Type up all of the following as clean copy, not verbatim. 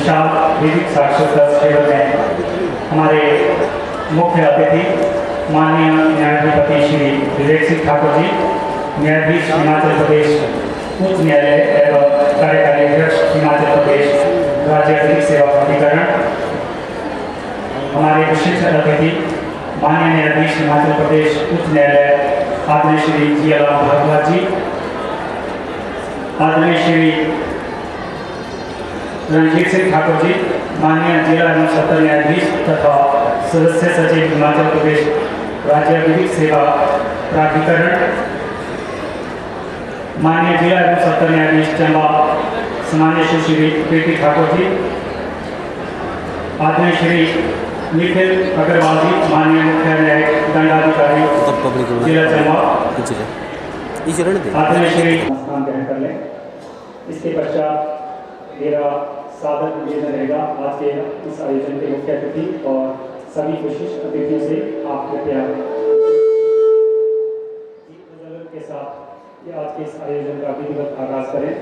विशाल वैदिक साक्षरता शिविर में हमारे मुख्य अतिथि माननीय न्यायाधिपति श्री विवेक सिंह ठाकुर जी, न्यायाधीश हिमाचल प्रदेश उच्च न्यायालय एवं कार्यकारी अध्यक्ष हिमाचल प्रदेश राज्य विधिक सेवा प्राधिकरण, हमारे विशिष्ट अतिथि माननीय न्यायाधीश हिमाचल प्रदेश उच्च न्यायालय आदरणीय श्री जियालाल भारद्वाज जी, आदरणीय श्री रणजीत सिंह ठाकुर जी, माननीय जिला एवं सत्र न्यायाधीश तथा सदस्य सचिव हिमाचल प्रदेश राज्य विधिक सेवा प्राधिकरण, माननीय जिला एवं सत्र न्यायाधीश चंबा सम्मान्य श्री प्रीति ठाकुर जी, आदरणीय श्री निखिल अग्रवाल जी, माननीय मुख्य न्यायिक दंडाधिकारी जिला चंबा, आदरणीय श्री स्थान ग्रहण कर लें। इसके पश्चात मेरा सादर निवेदन रहेगा आज के इस आयोजन के मुख्य अतिथि और सभी विशिष्ट अतिथियों से आप कृपया के साथ आज के इस आयोजन का विधिवत आगाज करें।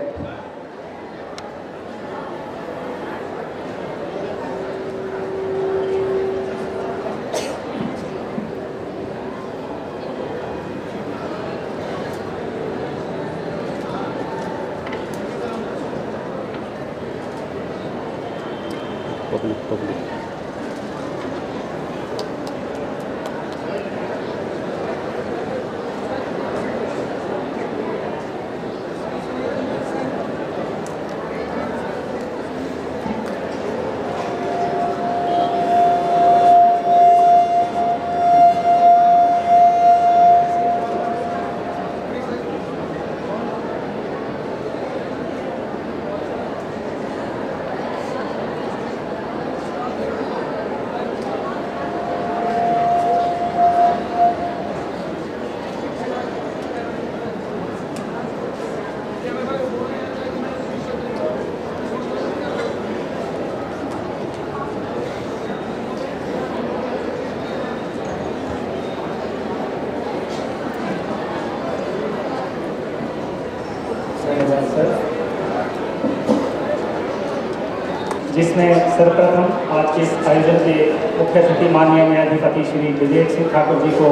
जिसमें सर्वप्रथम आज के इस आयोजन के मुख्य अतिथि माननीय न्यायाधिपति श्री विवेक सिंह ठाकुर जी को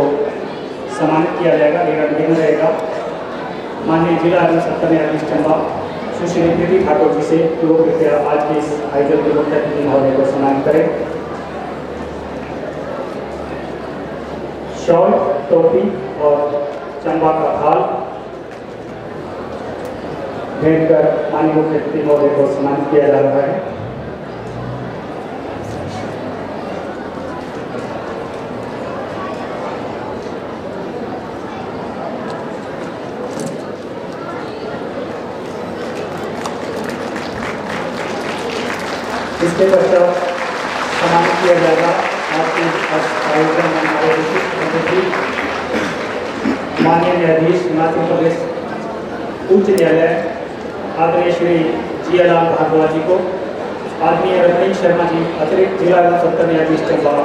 सम्मानित किया जाएगा। मेरा निवेदन रहेगा माननीय जिला एवं सत्र न्यायाधीश चंबा सुश्री प्रीति ठाकुर जी से कि वो कृपया आज के इस आयोजन के मुख्य अतिथि महोदय को सम्मानित करें। शॉल, टोपी और चंबा का थाल भेंट कर माननीय मुख्य अतिथि महोदय को सम्मानित किया जा रहा है। इसके पश्चात सम्मानित किया जाएगा आज के आयोजन में हमारे विशिष्ट अतिथि माननीय न्यायाधीश हिमाचल प्रदेश उच्च न्यायालय आदरणीय श्री जियालाल भारद्वाज जी को, आदरणीय रजनीश शर्मा जी अतिरिक्त जिला एवं सत्र न्यायाधीश चंबा,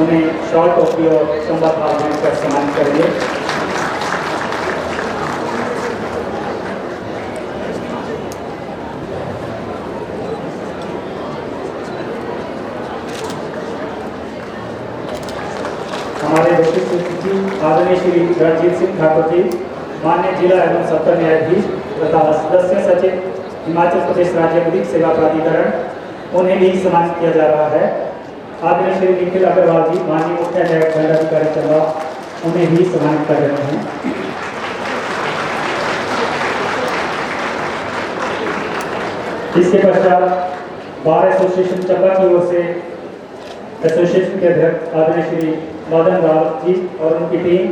उन्हें शॉल, टोपी और चंबा थाल भेंट कर सम्मानित करेंगे। हमारे विशिष्ट अतिथि आदरणीय श्री रणजीत सिंह ठाकुर जी, माननीय जिला एवं सत्र न्यायाधीश तथा सदस्य सचिव हिमाचल प्रदेश राज्य विधिक सेवा प्राधिकरण, उन्हें भी सम्मानित किया जा रहा है। आदरणीय श्री निखिल अग्रवाल जी, माननीय मुख्य न्यायिक दंडाधिकारी चंबा, उन्हें भी सम्मानित कर रहे हैं। इसके पश्चात बार एसोसिएशन चंबा की ओर से एसोसिएशन के अध्यक्ष आदरणीय श्री मदन लाल जी और उनकी टीम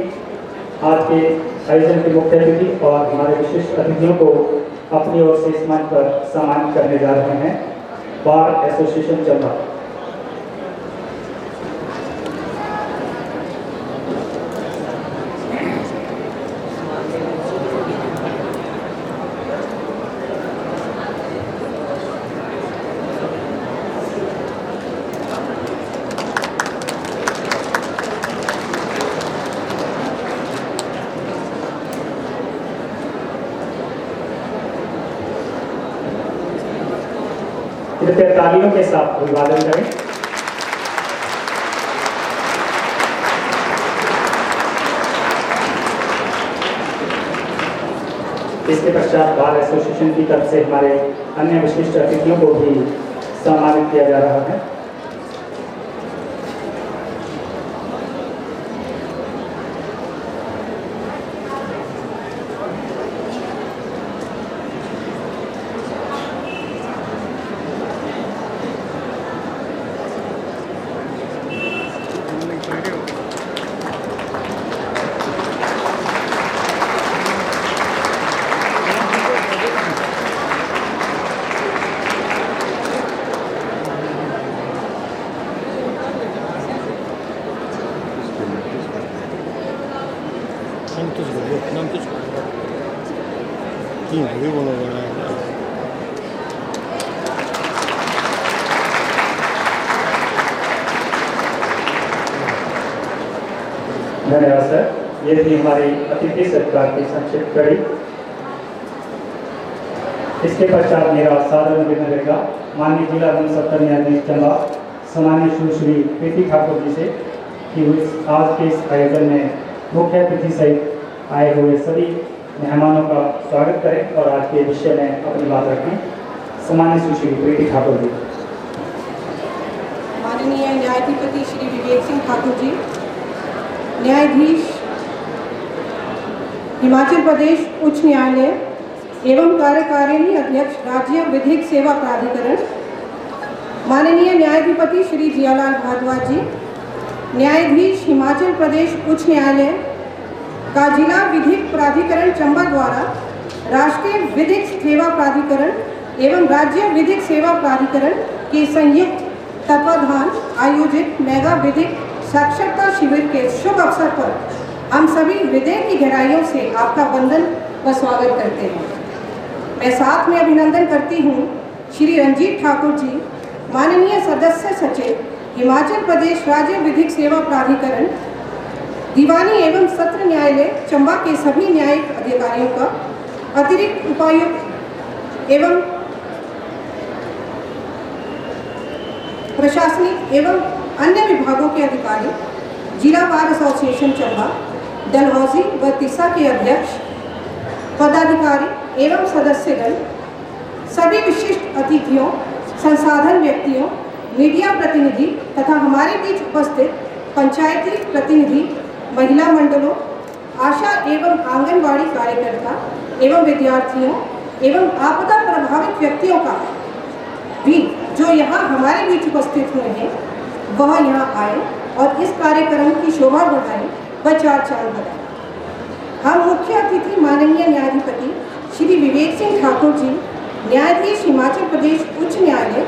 आज के आयोजन के मुख्य अतिथि और हमारे विशिष्ट अतिथियों को अपनी ओर से इस मंच पर सम्मानित करने जा रहे हैं। Bar association Chamba. कृपया तालियों के साथ अभिवादन करें। इसके पश्चात बार एसोसिएशन की तरफ से हमारे अन्य विशिष्ट अतिथियों को भी सम्मानित किया जा रहा है। धन्यवाद सर। ये थी हमारी अतिथि सत्कार की संक्षिप्त कड़ी। इसके पश्चात मेरा सादर निवेदन रहेगा माननीय जिला एवं सत्र न्यायाधीश चंबा सम्मान्य सुश्री प्रीति ठाकुर जी से कि आज के इस आयोजन में मुख्य अतिथि सहित आए हुए सभी मेहमानों का स्वागत करें और आज के विषय में अपनी बात रखें। सम्मान्य सुश्री प्रीति ठाकुर जी। माननीय न्यायाधिपति श्री विवेक सिंह ठाकुर जी, न्यायाधीश हिमाचल प्रदेश उच्च न्यायालय एवं कार्यकारिणी अध्यक्ष राज्य विधिक सेवा प्राधिकरण, माननीय न्यायाधिपति श्री जियालाल भारद्वाज जी, न्यायाधीश हिमाचल प्रदेश उच्च न्यायालय का जिला विधिक प्राधिकरण चंबा द्वारा राष्ट्रीय विधिक सेवा प्राधिकरण एवं राज्य विधिक सेवा प्राधिकरण के संयुक्त तत्वाधान आयोजित मेगा विधिक साक्षरता शिविर के शुभ अवसर पर हम सभी हृदय की गहराइयों से आपका वंदन व स्वागत करते हैं। मैं साथ में अभिनंदन करती हूँ श्री रंजीत ठाकुर जी, माननीय सदस्य सचिव हिमाचल प्रदेश राज्य विधिक सेवा प्राधिकरण, दीवानी एवं सत्र न्यायालय चंबा के सभी न्यायिक अधिकारियों का, अतिरिक्त उपायुक्त एवं प्रशासनिक एवं अन्य विभागों के अधिकारी, जिला बार एसोसिएशन चंबा, डलहौजी व तिस्सा के अध्यक्ष, पदाधिकारी एवं सदस्यगण, सभी विशिष्ट अतिथियों, संसाधन व्यक्तियों, मीडिया प्रतिनिधि तथा हमारे बीच उपस्थित पंचायती प्रतिनिधि, महिला मंडलों, आशा एवं आंगनबाड़ी कार्यकर्ता एवं विद्यार्थियों एवं आपदा प्रभावित व्यक्तियों का भी जो यहाँ हमारे बीच उपस्थित हुए हैं वह यहाँ आए और इस कार्यक्रम की शोभा बढ़ाएं व चार चांद लगाएं। हम मुख्य अतिथि माननीय न्यायाधिपति श्री विवेक सिंह ठाकुर जी, न्यायाधीश हिमाचल प्रदेश उच्च न्यायालय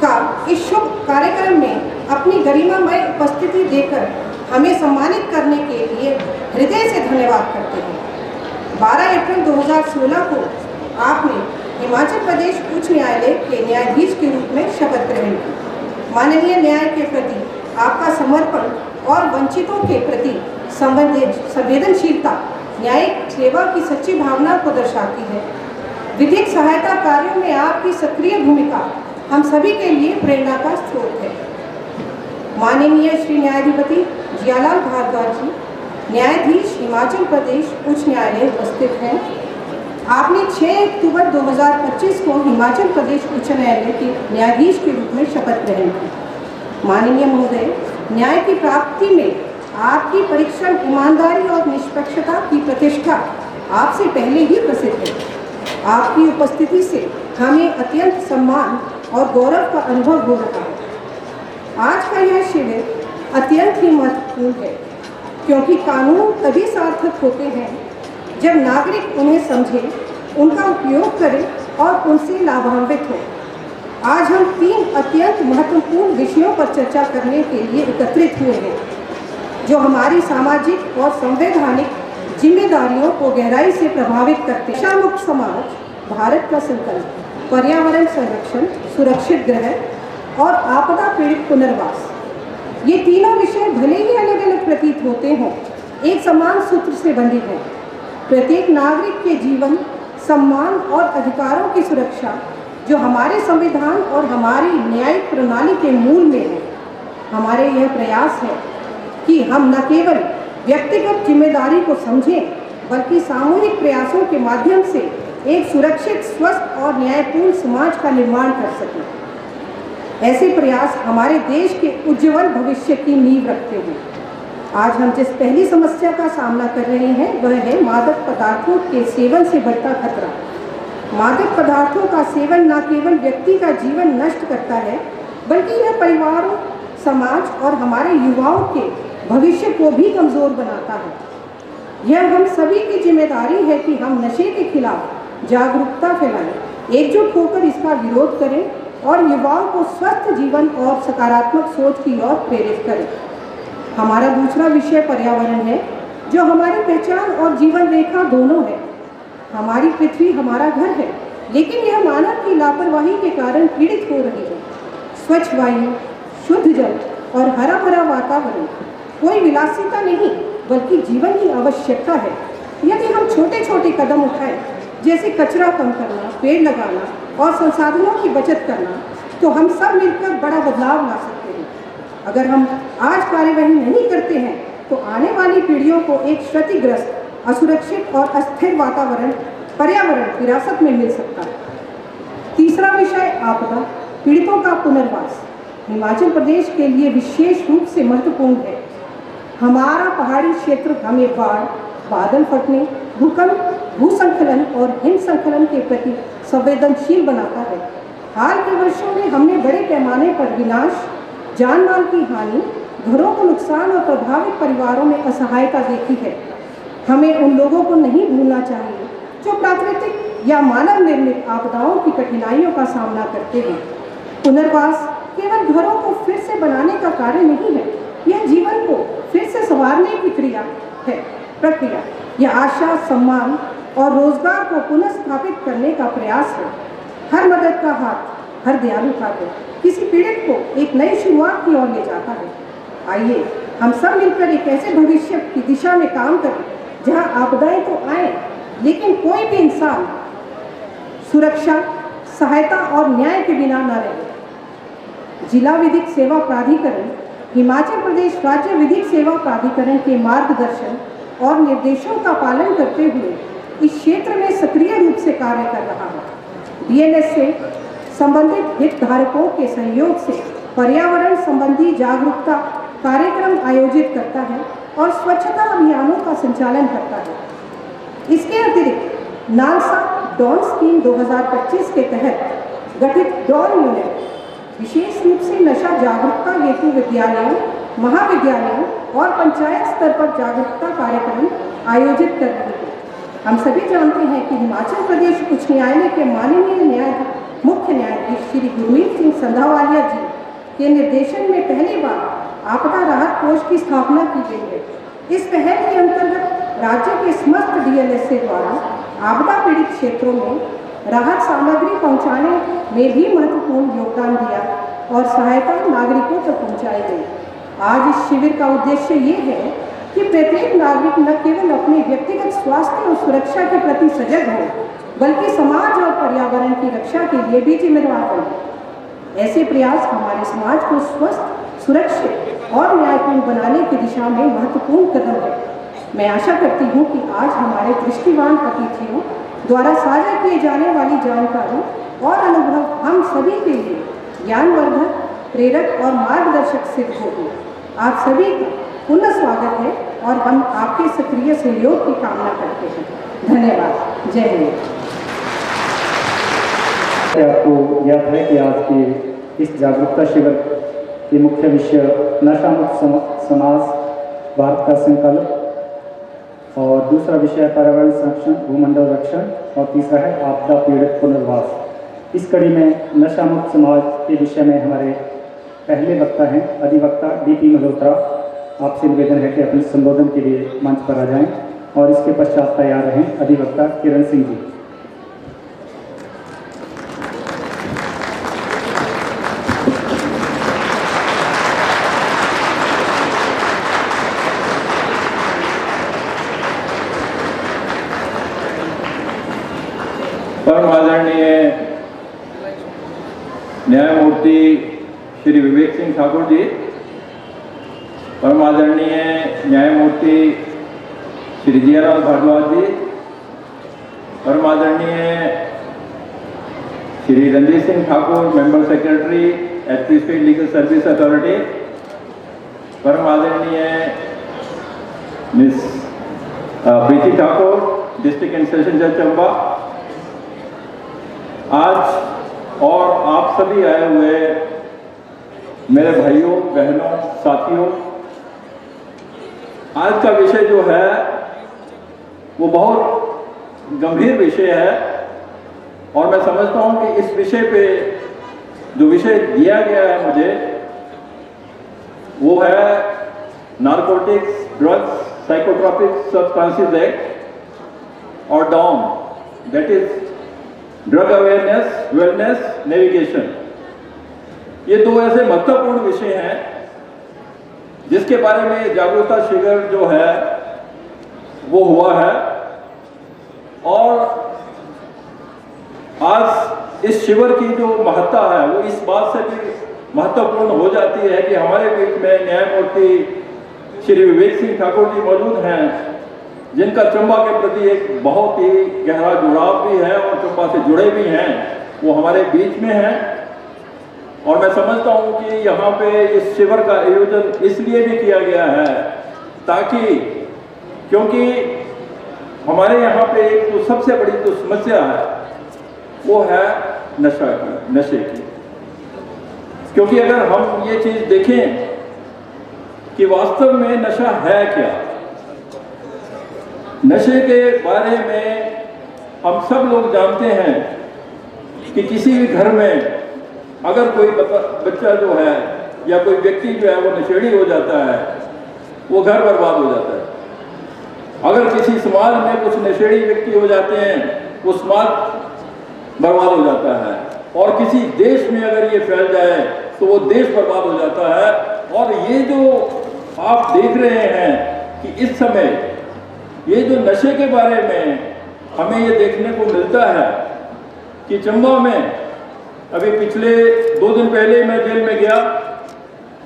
का इस शुभ कार्यक्रम में अपनी गरिमामय उपस्थिति देकर हमें सम्मानित करने के लिए हृदय से धन्यवाद करते हैं। 12 अप्रैल 2016 को आपने हिमाचल प्रदेश उच्च न्यायालय के न्यायाधीश के रूप में शपथ ग्रहण की। माननीय न्याय के प्रति आपका समर्पण और वंचितों के प्रति संवेदनशीलता न्यायिक सेवा की सच्ची भावना को दर्शाती है। विधिक सहायता कार्यों में आपकी सक्रिय भूमिका हम सभी के लिए प्रेरणा का स्रोत है। माननीय श्री न्यायाधिपति जियालाल भारद्वाज जी, न्यायाधीश हिमाचल प्रदेश उच्च न्यायालय उपस्थित हैं। आपने 6 अक्टूबर 2025 को हिमाचल प्रदेश उच्च न्यायालय के न्यायाधीश के रूप में शपथ ग्रहण की। माननीय महोदय, न्याय की प्राप्ति में आपकी परिश्रम, ईमानदारी और निष्पक्षता की प्रतिष्ठा आपसे पहले ही प्रसिद्ध है। आपकी उपस्थिति से हमें अत्यंत सम्मान और गौरव का अनुभव हो रहा है। आज का यह शिविर अत्यंत ही महत्वपूर्ण है क्योंकि कानून तभी सार्थक होते हैं जब नागरिक उन्हें समझे, उनका उपयोग करें और उनसे लाभान्वित हो। आज हम 3 अत्यंत महत्वपूर्ण विषयों पर चर्चा करने के लिए एकत्रित हुए हैं जो हमारी सामाजिक और संवैधानिक जिम्मेदारियों को गहराई से प्रभावित करते हैं। नशा मुक्त समाज, भारत का संकल्प, पर्यावरण संरक्षण, सुरक्षित ग्रह और आपदा पीड़ित पुनर्वास। ये तीनों विषय भले ही अलग अलग प्रतीत होते हों, एक समान सूत्र से बंधे हैं। प्रत्येक नागरिक के जीवन, सम्मान और अधिकारों की सुरक्षा जो हमारे संविधान और हमारी न्यायिक प्रणाली के मूल में है। हमारे यह प्रयास है कि हम न केवल व्यक्तिगत जिम्मेदारी को समझें, बल्कि सामूहिक प्रयासों के माध्यम से एक सुरक्षित, स्वस्थ और न्यायपूर्ण समाज का निर्माण कर सकें। ऐसे प्रयास हमारे देश के उज्ज्वल भविष्य की नींव रखते हैं। आज हम जिस पहली समस्या का सामना कर रहे हैं वह है मादक पदार्थों के सेवन से बढ़ता खतरा। मादक पदार्थों का सेवन न केवल व्यक्ति का जीवन नष्ट करता है, बल्कि यह परिवारों, समाज और हमारे युवाओं के भविष्य को भी कमज़ोर बनाता है। यह हम सभी की जिम्मेदारी है कि हम नशे के खिलाफ जागरूकता फैलाएं, एकजुट होकर इसका विरोध करें और युवाओं को स्वस्थ जीवन और सकारात्मक सोच की ओर प्रेरित करें। हमारा दूसरा विषय पर्यावरण है, जो हमारी पहचान और जीवन रेखा दोनों है। हमारी पृथ्वी हमारा घर है, लेकिन यह मानव की लापरवाही के कारण पीड़ित हो रही है। स्वच्छ वायु, शुद्ध जल और हरा भरा वातावरण कोई विलासिता नहीं, बल्कि जीवन की आवश्यकता है। यदि हम छोटे छोटे कदम उठाएं, जैसे कचरा कम करना, पेड़ लगाना और संसाधनों की बचत करना, तो हम सब मिलकर बड़ा बदलाव ला सकते हैं। अगर हम आज कार्यवाही नहीं करते हैं, तो आने वाली पीढ़ियों को एक क्षतिग्रस्त, असुरक्षित और अस्थिर पर्यावरण विरासत में मिल सकता है। तीसरा विषय आपदा पीड़ितों का पुनर्वास हिमाचल प्रदेश के लिए विशेष रूप से महत्वपूर्ण है। हमारा पहाड़ी क्षेत्र हमें बाढ़, बादल फटने, भूकंप, भूस्खलन और हिमस्खलन के प्रति संवेदनशील बनाता है। हाल के वर्षों में हमने बड़े पैमाने पर विनाश, जान माल की हानि, घरों को नुकसान और प्रभावित परिवारों में असहायता देखी है। हमें उन लोगों को नहीं भूलना चाहिए जो प्राकृतिक या मानव निर्मित आपदाओं की कठिनाइयों का सामना करते हैं। पुनर्वास केवल घरों को फिर से बनाने का कार्य नहीं है, यह जीवन को फिर से संवारने की प्रक्रिया। यह आशा, सम्मान और रोजगार को पुनः स्थापित करने का प्रयास है। हर मदद का हाथ, हर दयालु खातिर किसी पीड़ित को एक नई शुरुआत की ओर ले जाता है। आइए हम सब मिलकर एक ऐसे भविष्य की दिशा में काम करें जहां आपदाएं तो आए, लेकिन कोई भी इंसान सुरक्षा, सहायता और न्याय के बिना न रहे। जिला विधिक सेवा प्राधिकरण हिमाचल प्रदेश राज्य विधिक सेवा प्राधिकरण के मार्गदर्शन और निर्देशों का पालन करते हुए इस क्षेत्र में सक्रिय रूप से कार्य कर रहा है। डीएनएस से संबंधित हितधारकों के सहयोग से पर्यावरण संबंधी जागरूकता कार्यक्रम आयोजित करता है और स्वच्छता अभियानों का संचालन करता है। इसके अतिरिक्त नालसा डॉन स्कीम 2025 के तहत गठित डॉन यूनिट विशेष रूप से नशा जागरूकता हेतु विद्यालयों, महाविद्यालयों और पंचायत स्तर पर जागरूकता कार्यक्रम आयोजित कर रही है। हम सभी जानते हैं कि हिमाचल प्रदेश उच्च न्यायालय के माननीय मुख्य न्यायाधीश श्री गुरमीत सिंह संधावालिया जी के निर्देशन में पहली बार आपदा राहत कोष की स्थापना की गई है। इस पहल के अंतर्गत राज्य के समस्त डीएलएसए द्वारा आपदा पीड़ित क्षेत्रों में राहत सामग्री पहुंचाने में भी महत्वपूर्ण योगदान दिया और सहायता नागरिकों तक पहुंचाई गई। आज इस शिविर का उद्देश्य ये है कि प्रत्येक नागरिक न केवल अपने व्यक्तिगत स्वास्थ्य और सुरक्षा के प्रति सजग हो, बल्कि समाज और पर्यावरण की रक्षा के लिए भी जिम्मेदार बने। ऐसे प्रयास हमारे समाज को स्वस्थ, सुरक्षित और न्यायपूर्ण बनाने की दिशा में महत्वपूर्ण कदम है। मैं आशा करती हूँ कि आज हमारे दृष्टिवान अतिथियों द्वारा साझा किए जाने वाली जानकारी और अनुभव हम सभी के लिए ज्ञानवर्धक, प्रेरक और मार्गदर्शक सिद्ध होगी। आप सभी का पुनः स्वागत है और हम आपके सक्रिय सहयोग की कामना करते हैं। धन्यवाद। जय हिंद। आपको याद है कि आज के इस जागरूकता शिविर के मुख्य विषय नशा मुक्त समाज, भारत का संकल्प, और दूसरा विषय पर्यावरण संरक्षण, भूमंडल रक्षण, और तीसरा है आपदा पीड़ित पुनर्वास। इस कड़ी में नशा मुक्त समाज के विषय में हमारे पहले वक्ता हैं अधिवक्ता डीपी मल्होत्रा। आपसे निवेदन है कि अपने संबोधन के लिए मंच पर आ जाएं और इसके पश्चात तैयार रहें अधिवक्ता किरण सिंह जी। परम आदरणीय न्यायमूर्ति श्री विवेक सिंह ठाकुर जी, परम आदरणीय न्यायमूर्ति श्री जियालाल भारद्वाज जी, परम आदरणीय Shri Ranjit Singh Thakur, member secretary HP state legal service authority, परम आदरणीय miss Preeti Thakur, district and session जज चंबा, आज और आप सभी आए हुए मेरे भाइयों बहनों साथियों, आज का विषय जो है वो बहुत गंभीर विषय है और मैं समझता हूं कि इस विषय पे जो विषय दिया गया है मुझे वो है narcotics, drugs, psychotropic substances act और down, that is drug awareness wellness navigation. ये दो ऐसे महत्वपूर्ण विषय हैं जिसके बारे में जागरूकता शिविर जो है वो हुआ है और आज इस शिविर की जो महत्ता है वो इस बात से भी महत्वपूर्ण हो जाती है कि हमारे बीच में न्यायमूर्ति श्री विवेक सिंह ठाकुर जी मौजूद हैं, जिनका चंबा के प्रति एक बहुत ही गहरा जुड़ाव भी है और चंबा से जुड़े भी हैं, वो हमारे बीच में हैं। और मैं समझता हूं कि यहाँ पे इस शिविर का आयोजन इसलिए भी किया गया है ताकि, क्योंकि हमारे यहाँ पे एक जो सबसे बड़ी जो समस्या है वो है नशे की। क्योंकि अगर हम ये चीज देखें कि वास्तव में नशा है क्या, नशे के बारे में हम सब लोग जानते हैं कि किसी भी घर में अगर कोई बच्चा जो है या कोई व्यक्ति जो है वो नशेड़ी हो जाता है, वो घर बर्बाद हो जाता है। अगर किसी समाज में कुछ नशेड़ी व्यक्ति हो जाते हैं, वो समाज बर्बाद हो जाता है और किसी देश में अगर ये फैल जाए तो वो देश बर्बाद हो जाता है। और ये जो आप देख रहे हैं कि इस समय ये जो नशे के बारे में हमें ये देखने को मिलता है कि चंबा में अभी पिछले 2 दिन पहले मैं जेल में गया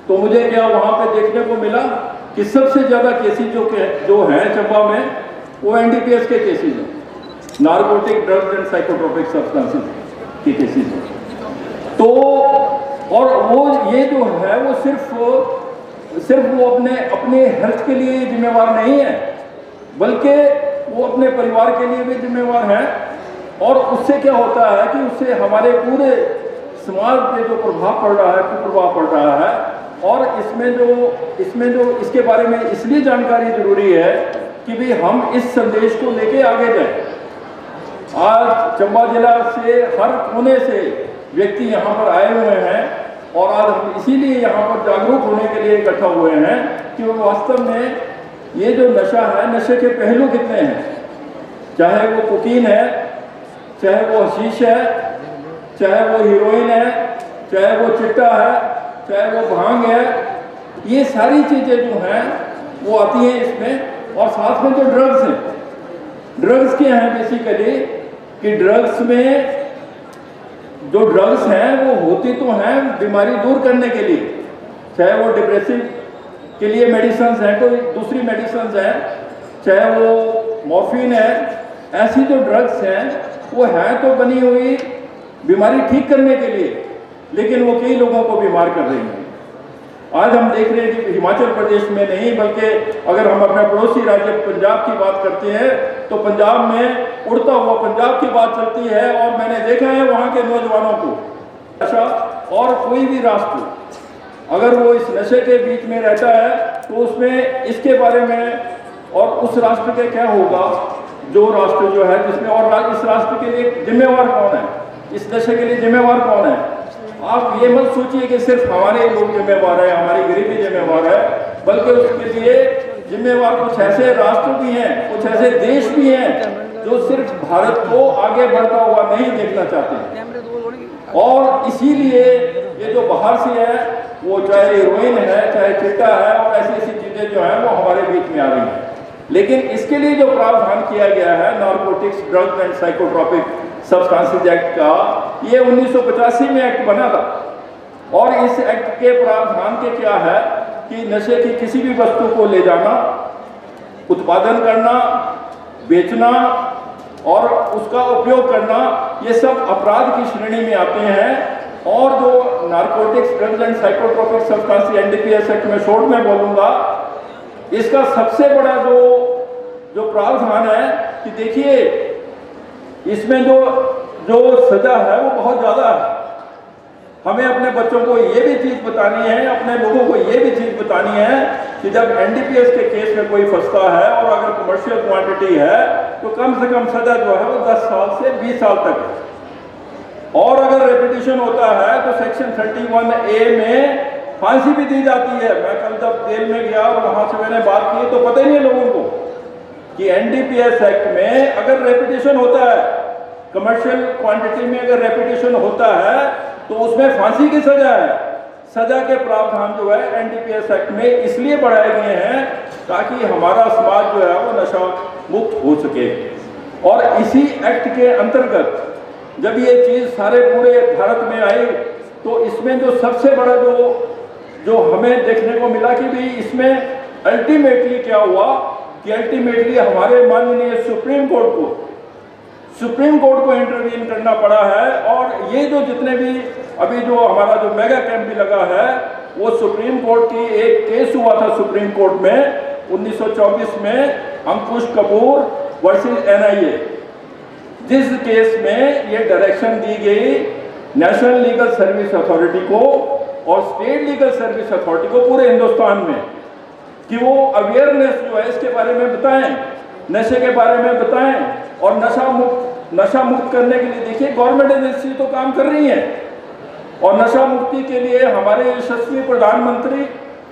तो मुझे क्या वहां पे देखने को मिला कि सबसे ज्यादा केसेस जो हैं चंबा में वो एनडीपीएस के केसेस हैं, narcotic drugs and psychotropic substances के केसेस हैं। तो और वो ये जो है वो सिर्फ वो अपने हेल्थ के लिए जिम्मेवार नहीं है, बल्कि वो अपने परिवार के लिए भी जिम्मेवार है। और उससे क्या होता है कि उससे हमारे पूरे समाज पे जो प्रभाव पड़ रहा है, कुप्रभाव पड़ रहा है। और इसमें जो इसके बारे में इसलिए जानकारी जरूरी है कि भी हम इस संदेश को लेके आगे जाए। आज चंबा जिला से हर कोने से व्यक्ति यहाँ पर आए हुए हैं और आज हम इसीलिए यहाँ पर जागरूक होने के लिए इकट्ठा हुए हैं कि वास्तव में ये जो नशा है, नशे के पहलू कितने हैं, चाहे वो कोकीन है, चाहे वो हशीश है, चाहे वो हीरोइन है, चाहे वो चिट्टा है, चाहे वो भांग है, ये सारी चीजें जो हैं वो आती हैं इसमें। और साथ में जो ड्रग्स हैं, ड्रग्स क्या हैं बेसिकली कि ड्रग्स में जो ड्रग्स हैं वो होती तो हैं बीमारी दूर करने के लिए, चाहे वो डिप्रेसिव के लिए मेडिसिन हैं, कोई दूसरी मेडिसिन हैं, चाहे वो मॉर्फिन है, ऐसी जो ड्रग्स हैं वो है तो बनी हुई बीमारी ठीक करने के लिए, लेकिन वो कई लोगों को बीमार कर रही हैं। आज हम देख रहे हैं कि हिमाचल प्रदेश में नहीं बल्कि अगर हम अपने पड़ोसी राज्य पंजाब की बात करते हैं तो पंजाब में उड़ता हुआ पंजाब की बात चलती है। और मैंने देखा है वहाँ के नौजवानों को नशा, और कोई भी राष्ट्र अगर वो इस नशे के बीच में रहता है तो उसमें इसके बारे में और उस राष्ट्र के क्या होगा, जो राष्ट्र जो है जिसमें, और इस राष्ट्र के लिए जिम्मेवार कौन है, इस नशे के लिए जिम्मेवार कौन है। आप ये मत सोचिए कि सिर्फ हमारे लोग जिम्मेवार है, हमारी गरीबी जिम्मेवार है, बल्कि उसके लिए जिम्मेवार कुछ ऐसे राष्ट्र भी हैं, कुछ ऐसे देश भी हैं जो सिर्फ भारत को आगे बढ़ता हुआ नहीं देखना चाहते। और इसीलिए ये जो बाहर से है, वो चाहे हीरोइन है, चाहे चिट्टा है, और ऐसी ऐसी चीजें जो है वो हमारे बीच में आ रही हैं। लेकिन इसके लिए जो प्रावधान किया गया है, narcotics, drugs and psychotropic substances act का, ये 1985 में एक्ट बना था। और इस एक्ट के प्रावधान के क्या है कि नशे की किसी भी वस्तु को ले जाना, उत्पादन करना, बेचना और उसका उपयोग करना, ये सब अपराध की श्रेणी में आते हैं। और जो narcotics, drugs and psychotropic substance NDPS act में शॉर्ट में बोलूँगा, इसका सबसे बड़ा जो प्रावधान है कि देखिए इसमें जो सजा है वो बहुत ज़्यादा है। हमें अपने बच्चों को ये भी चीज़ बतानी है, अपने लोगों को ये भी चीज़ बतानी है कि जब एनडीपीएस के केस में कोई फंसता है और अगर कमर्शियल क्वांटिटी है तो कम से कम सजा जो है वो 10 साल से 20 साल तक है। और अगर रेपिटेशन होता है तो सेक्शन 31A में फांसी भी दी जाती है। मैं कल जब जेल में गया और वहाँ से मैंने बात की तो पता ही नहीं लोगों को कि एनडीपीएस एक्ट में अगर रेपिटेशन होता है, कमर्शियल क्वांटिटी में अगर रेपिटेशन होता है तो उसमें फांसी की सजा है। सजा के प्रावधान जो है एनडीपीएस एक्ट में इसलिए बढ़ाए गए हैं ताकि हमारा समाज जो है वो नशा मुक्त हो सके। और इसी एक्ट के अंतर्गत जब ये चीज़ सारे पूरे भारत में आई तो इसमें जो सबसे बड़ा जो हमें देखने को मिला कि भाई इसमें अल्टीमेटली क्या हुआ कि अल्टीमेटली हमारे माननीय सुप्रीम कोर्ट को इंटरवीन करना पड़ा है। और ये जो जितने भी अभी जो हमारा जो मेगा कैंप भी लगा है वो सुप्रीम कोर्ट की एक केस हुआ था सुप्रीम कोर्ट में 1924 में, अंकुश कपूर वर्सेस NIA, जिस केस में ये डायरेक्शन दी गई नेशनल लीगल सर्विस अथॉरिटी को और स्टेट लीगल सर्विस अथॉरिटी को पूरे हिंदुस्तान में कि वो अवेयरनेस जो है इसके बारे में बताएं, नशे के बारे में बताएं। और नशा मुक्त करने के लिए देखिए गवर्नमेंट एजेंसी तो काम कर रही है। और नशा मुक्ति के लिए हमारे यशस्वी प्रधानमंत्री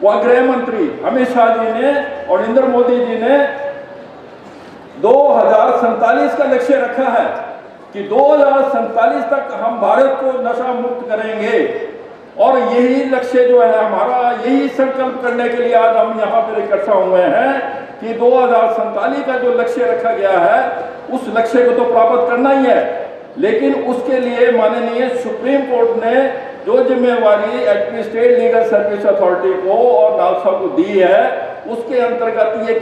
व गृह मंत्री अमित शाह जी ने और नरेंद्र मोदी जी ने 2047 का लक्ष्य रखा है कि 2047 तक हम भारत को नशा मुक्त करेंगे। और यही लक्ष्य जो है हमारा, यही संकल्प करने के लिए आज हम यहाँ पर इकट्ठा हुए हैं कि 2047 का जो लक्ष्य रखा गया है उस लक्ष्य को तो प्राप्त करना ही है। लेकिन उसके लिए माननीय सुप्रीम कोर्ट ने जो जिम्मेवारी HP state legal service authority को और नालसा को दी है उसके अंतर्गत ये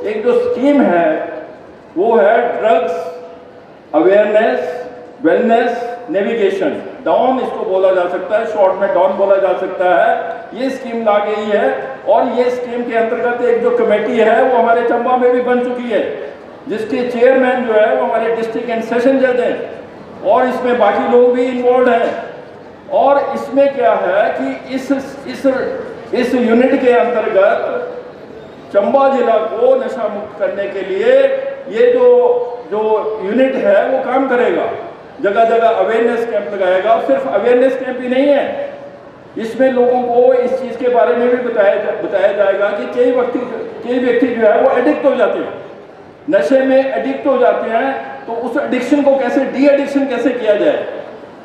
एक जो स्कीम है वो है drugs awareness wellness navigation, DAWN इसको बोला जा सकता है, शॉर्ट में डॉन बोला जा सकता है। ये स्कीम ला गई है और ये स्कीम के अंतर्गत एक जो कमेटी है वो हमारे चंबा में भी बन चुकी है, जिसके चेयरमैन जो है वो हमारे डिस्ट्रिक्ट एंड सेशन जज हैं और इसमें बाकी लोग भी इन्वॉल्व हैं। और इसमें क्या है कि इस यूनिट के अंतर्गत चंबा जिला को नशा मुक्त करने के लिए ये जो यूनिट है वो काम करेगा, जगह जगह अवेयरनेस कैंप लगाएगा। और सिर्फ अवेयरनेस कैंप ही नहीं है, इसमें लोगों को इस चीज़ के बारे में भी बताया जाएगा कि कई व्यक्ति जो है वो एडिक्ट हो जाते हैं, नशे में एडिक्ट हो जाते हैं। तो उस एडिक्शन को कैसे डी एडिक्शन कैसे किया जाए,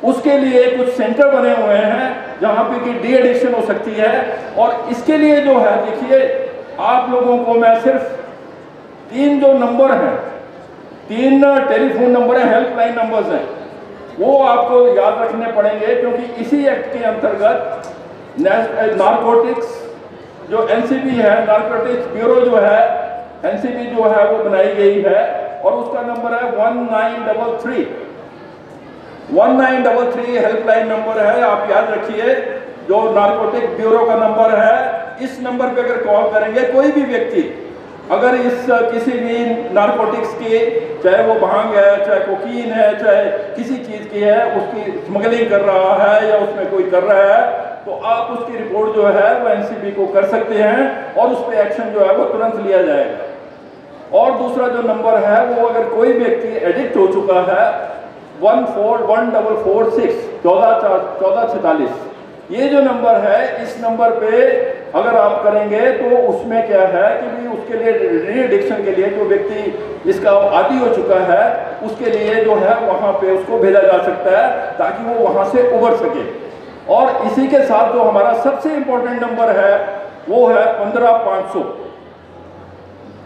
उसके लिए कुछ सेंटर बने हुए हैं जहाँ पे कि डी एडिक्शन हो सकती है। और इसके लिए जो है देखिए आप लोगों को मैं सिर्फ 3 जो नंबर हैं, 3 टेलीफोन नंबर हैं, हेल्पलाइन नंबर्स हैं, वो आपको याद रखने पड़ेंगे क्योंकि इसी एक्ट के अंतर्गत नारकोटिक्स जो एनसीबी है, नारकोटिक्स ब्यूरो जो है एनसीबी जो है वो बनाई गई है और उसका नंबर है 1933 हेल्पलाइन नंबर है, आप याद रखिए। जो नारकोटिक ब्यूरो का नंबर है, इस नंबर पे अगर कॉल करेंगे कोई भी व्यक्ति अगर किसी भी नारकोटिक्स की, चाहे वो भांग है, चाहे कोकीन है, चाहे किसी चीज़ की है, उसकी स्मगलिंग कर रहा है या उसमें कोई कर रहा है, तो आप उसकी रिपोर्ट जो है वो एनसीबी को कर सकते हैं और उस पर एक्शन जो है वो तुरंत लिया जाएगा। और दूसरा जो नंबर है वो अगर कोई व्यक्ति एडिक्ट हो चुका है 1446 1446, ये जो नंबर है इस नंबर पे अगर आप करेंगे तो उसमें क्या है कि भी उसके लिए री एडिक्शन के लिए जो व्यक्ति इसका आदी हो चुका है उसके लिए जो है वहाँ पे उसको भेजा जा सकता है ताकि वो वहाँ से उबर सके। और इसी के साथ जो हमारा सबसे इम्पोर्टेंट नंबर है वो है 15500।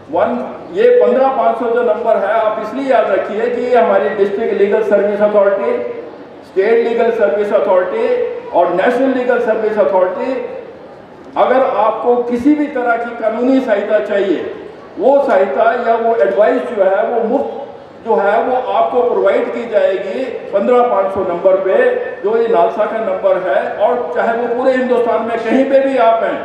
ये 15,500 जो नंबर है आप इसलिए याद रखिए कि ये हमारी district legal service authority, state legal service authority और नेशनल लीगल सर्विस अथॉरिटी, अगर आपको किसी भी तरह की कानूनी सहायता चाहिए, वो सहायता या वो एडवाइस जो है वो मुफ्त जो है वो आपको प्रोवाइड की जाएगी 15,500 नंबर पे, जो ये नालसा का नंबर है। और चाहे वो पूरे हिंदुस्तान में कहीं पे भी आप हैं,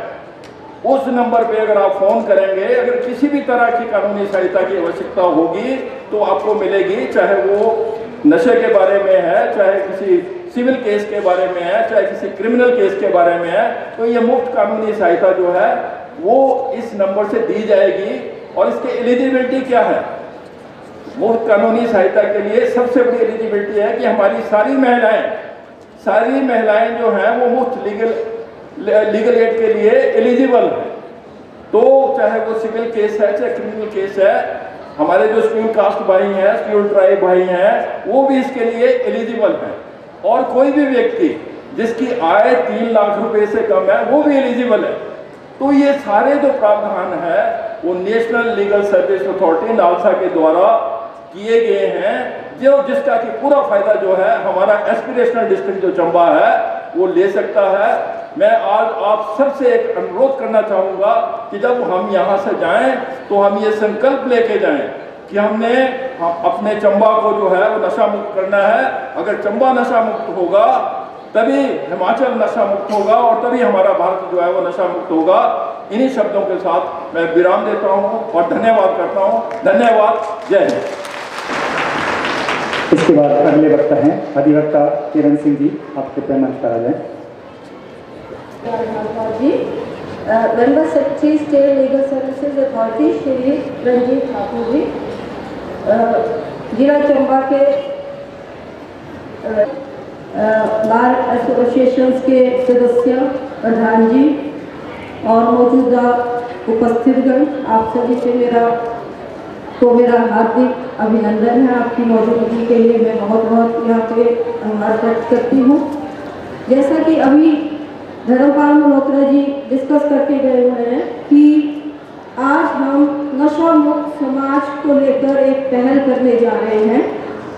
उस नंबर पे अगर आप फोन करेंगे, अगर किसी भी तरह की कानूनी सहायता की आवश्यकता होगी तो आपको मिलेगी, चाहे वो नशे के बारे में है, चाहे किसी सिविल केस के बारे में है, चाहे किसी क्रिमिनल केस के बारे में है, तो ये मुफ्त कानूनी सहायता जो है वो इस नंबर से दी जाएगी। और इसकी एलिजिबिलिटी क्या है? मुफ्त कानूनी सहायता के लिए सबसे बड़ी एलिजिबिलिटी है कि हमारी सारी महिलाएं जो हैं वो मुफ्त लीगल एड के लिए एलिजिबल है। तो चाहे वो सिविल केस है, चाहे क्रिमिनल केस है, हमारे जो शेड्यूल कास्ट भाई हैं, शेड्यूल ट्राइब भाई हैं, वो भी इसके लिए एलिजिबल हैं। और कोई भी व्यक्ति जिसकी आय 3 लाख रुपए से कम है वो भी एलिजिबल है। तो ये सारे जो प्रावधान है वो national legal service authority NALSA के द्वारा किए गए हैं, जो जिसका कि पूरा फायदा जो है हमारा एस्पिरेशनल डिस्ट्रिक्ट जो चंबा है वो ले सकता है। मैं आज आप सबसे एक अनुरोध करना चाहूँगा कि जब हम यहाँ से जाएं तो हम ये संकल्प लेके जाएं कि हमने अपने चंबा को जो है वो नशा मुक्त करना है। अगर चंबा नशा मुक्त होगा तभी हिमाचल नशा मुक्त होगा और तभी हमारा भारत जो है वो नशा मुक्त होगा। इन्हीं शब्दों के साथ मैं विराम देता हूँ और धन्यवाद करता हूँ। धन्यवाद। जय हिंद। इसके बाद अगले वक्ता हैं अधिवक्ता किरण सिंह जी, आपके पेमेंट करा जाए। जी member secretary state legal services authority Shri Ranjit Thakur ji, जिला चंबा के बार एसोसिएशंस के सदस्य, प्रधान जी और मौजूदा उपस्थितगण, आप सभी से मेरा हार्दिक अभिनंदन है। आपकी मौजूदगी के लिए मैं बहुत बहुत यहाँ पे आभार व्यक्त करती हूँ। जैसा कि अभी धर्मपाल मल्होत्रा जी डिस्कस करके गए हुए हैं कि आज हम नशा मुक्त समाज को लेकर एक पहल करने जा रहे हैं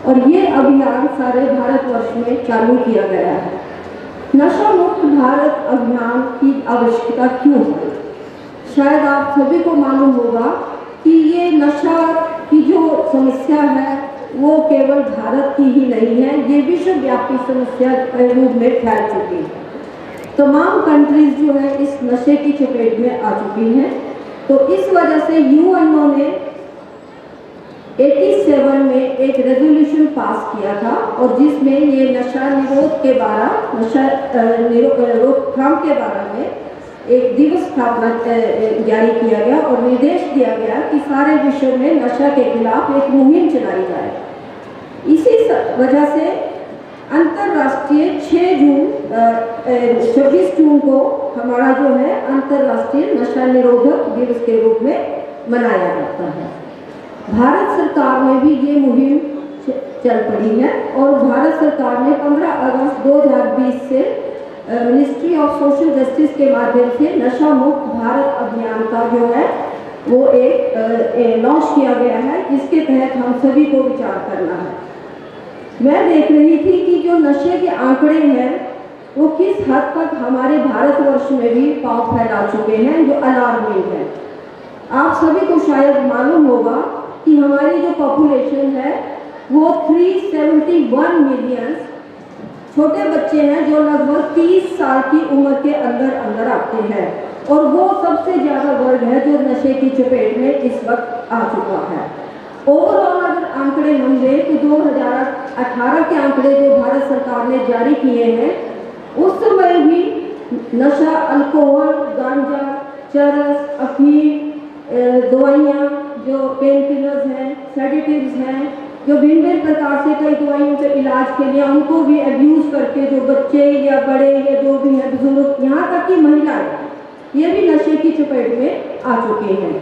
और ये अभियान सारे भारतवर्ष में चालू किया गया है। नशा मुक्त भारत अभियान की आवश्यकता क्यों है? शायद आप सभी को मालूम होगा कि ये नशा की जो समस्या है वो केवल भारत की ही नहीं है, ये विश्वव्यापी समस्या के रूप में फैल चुकी है। तमाम कंट्रीज जो है इस नशे की चपेट में आ चुकी हैं। तो इस वजह से यूएनओ ने 87 में एक रेजोल्यूशन पास किया था और जिसमें ये नशा निरोध के बारे, नशा रोकथाम के बारे में एक दिवस स्थापना जारी किया गया और निर्देश दिया गया कि सारे विश्व में नशा के खिलाफ एक मुहिम चलाई जाए। इसी वजह से अंतर्राष्ट्रीय 26 जून को हमारा जो है अंतर्राष्ट्रीय नशा निरोधक दिवस के रूप में मनाया जाता है। भारत सरकार में भी ये मुहिम चल पड़ी है और भारत सरकार ने 15 अगस्त 2020 से मिनिस्ट्री ऑफ सोशल जस्टिस के माध्यम से नशा मुक्त भारत अभियान का जो है वो एक लॉन्च किया गया है, जिसके तहत हम सभी को विचार करना है। मैं देख रही थी कि जो नशे के आंकड़े हैं वो किस हद तक हमारे भारतवर्ष में भी पांव फैला चुके हैं, जो अलार्मिंग है। आप सभी को शायद मालूम होगा कि हमारी जो पॉपुलेशन है वो 371 मिलियन छोटे बच्चे हैं जो लगभग 30 साल की उम्र के अंदर आते हैं और वो सबसे ज़्यादा वर्ग है जो नशे की चपेट में इस वक्त आ चुका है। ओवरऑल अगर आंकड़े हम दें तो 2018 के आंकड़े जो भारत सरकार ने जारी किए हैं उस समय भी नशा, अल्कोहल, गांजा, चरस, अफीम, दवाइयाँ जो पेन किलर्स हैं, सेडेटिव्स हैं, जो भिन्न भिन्न प्रकार से कई दवाइयों के इलाज के लिए उनको भी अब्यूज़ करके जो बच्चे या बड़े या जो भी हैं बुजुर्ग, यहाँ तक कि महिलाएं, ये भी नशे की चपेट में आ चुके हैं।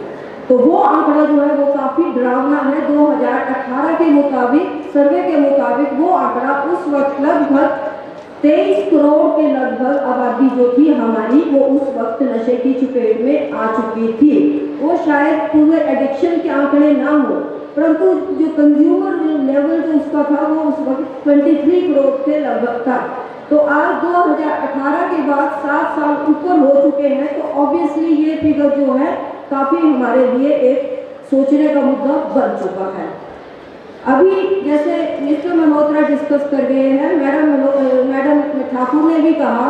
तो वो आंकड़ा जो है वो काफ़ी डरावना है। 2018 के मुताबिक, सर्वे के मुताबिक वो आंकड़ा उस वक्त लगभग 23 करोड़ के लगभग आबादी जो थी हमारी वो उस वक्त नशे की चपेट में आ चुकी थी। वो शायद पूरे एडिक्शन के आंकड़े ना हो, परंतु जो कंज्यूमर लेवल जो उसका था वो उस वक्त 23 करोड़ के लगभग था। तो आज 2018 के बाद 7 साल ऊपर हो चुके हैं, तो ऑब्वियसली ये फिगर जो है काफ़ी हमारे लिए एक सोचने का मुद्दा बन चुका है। अभी जैसे मिस्टर मल्होत्रा डिस्कस कर गए हैं, मैडम ठाकुर ने भी कहा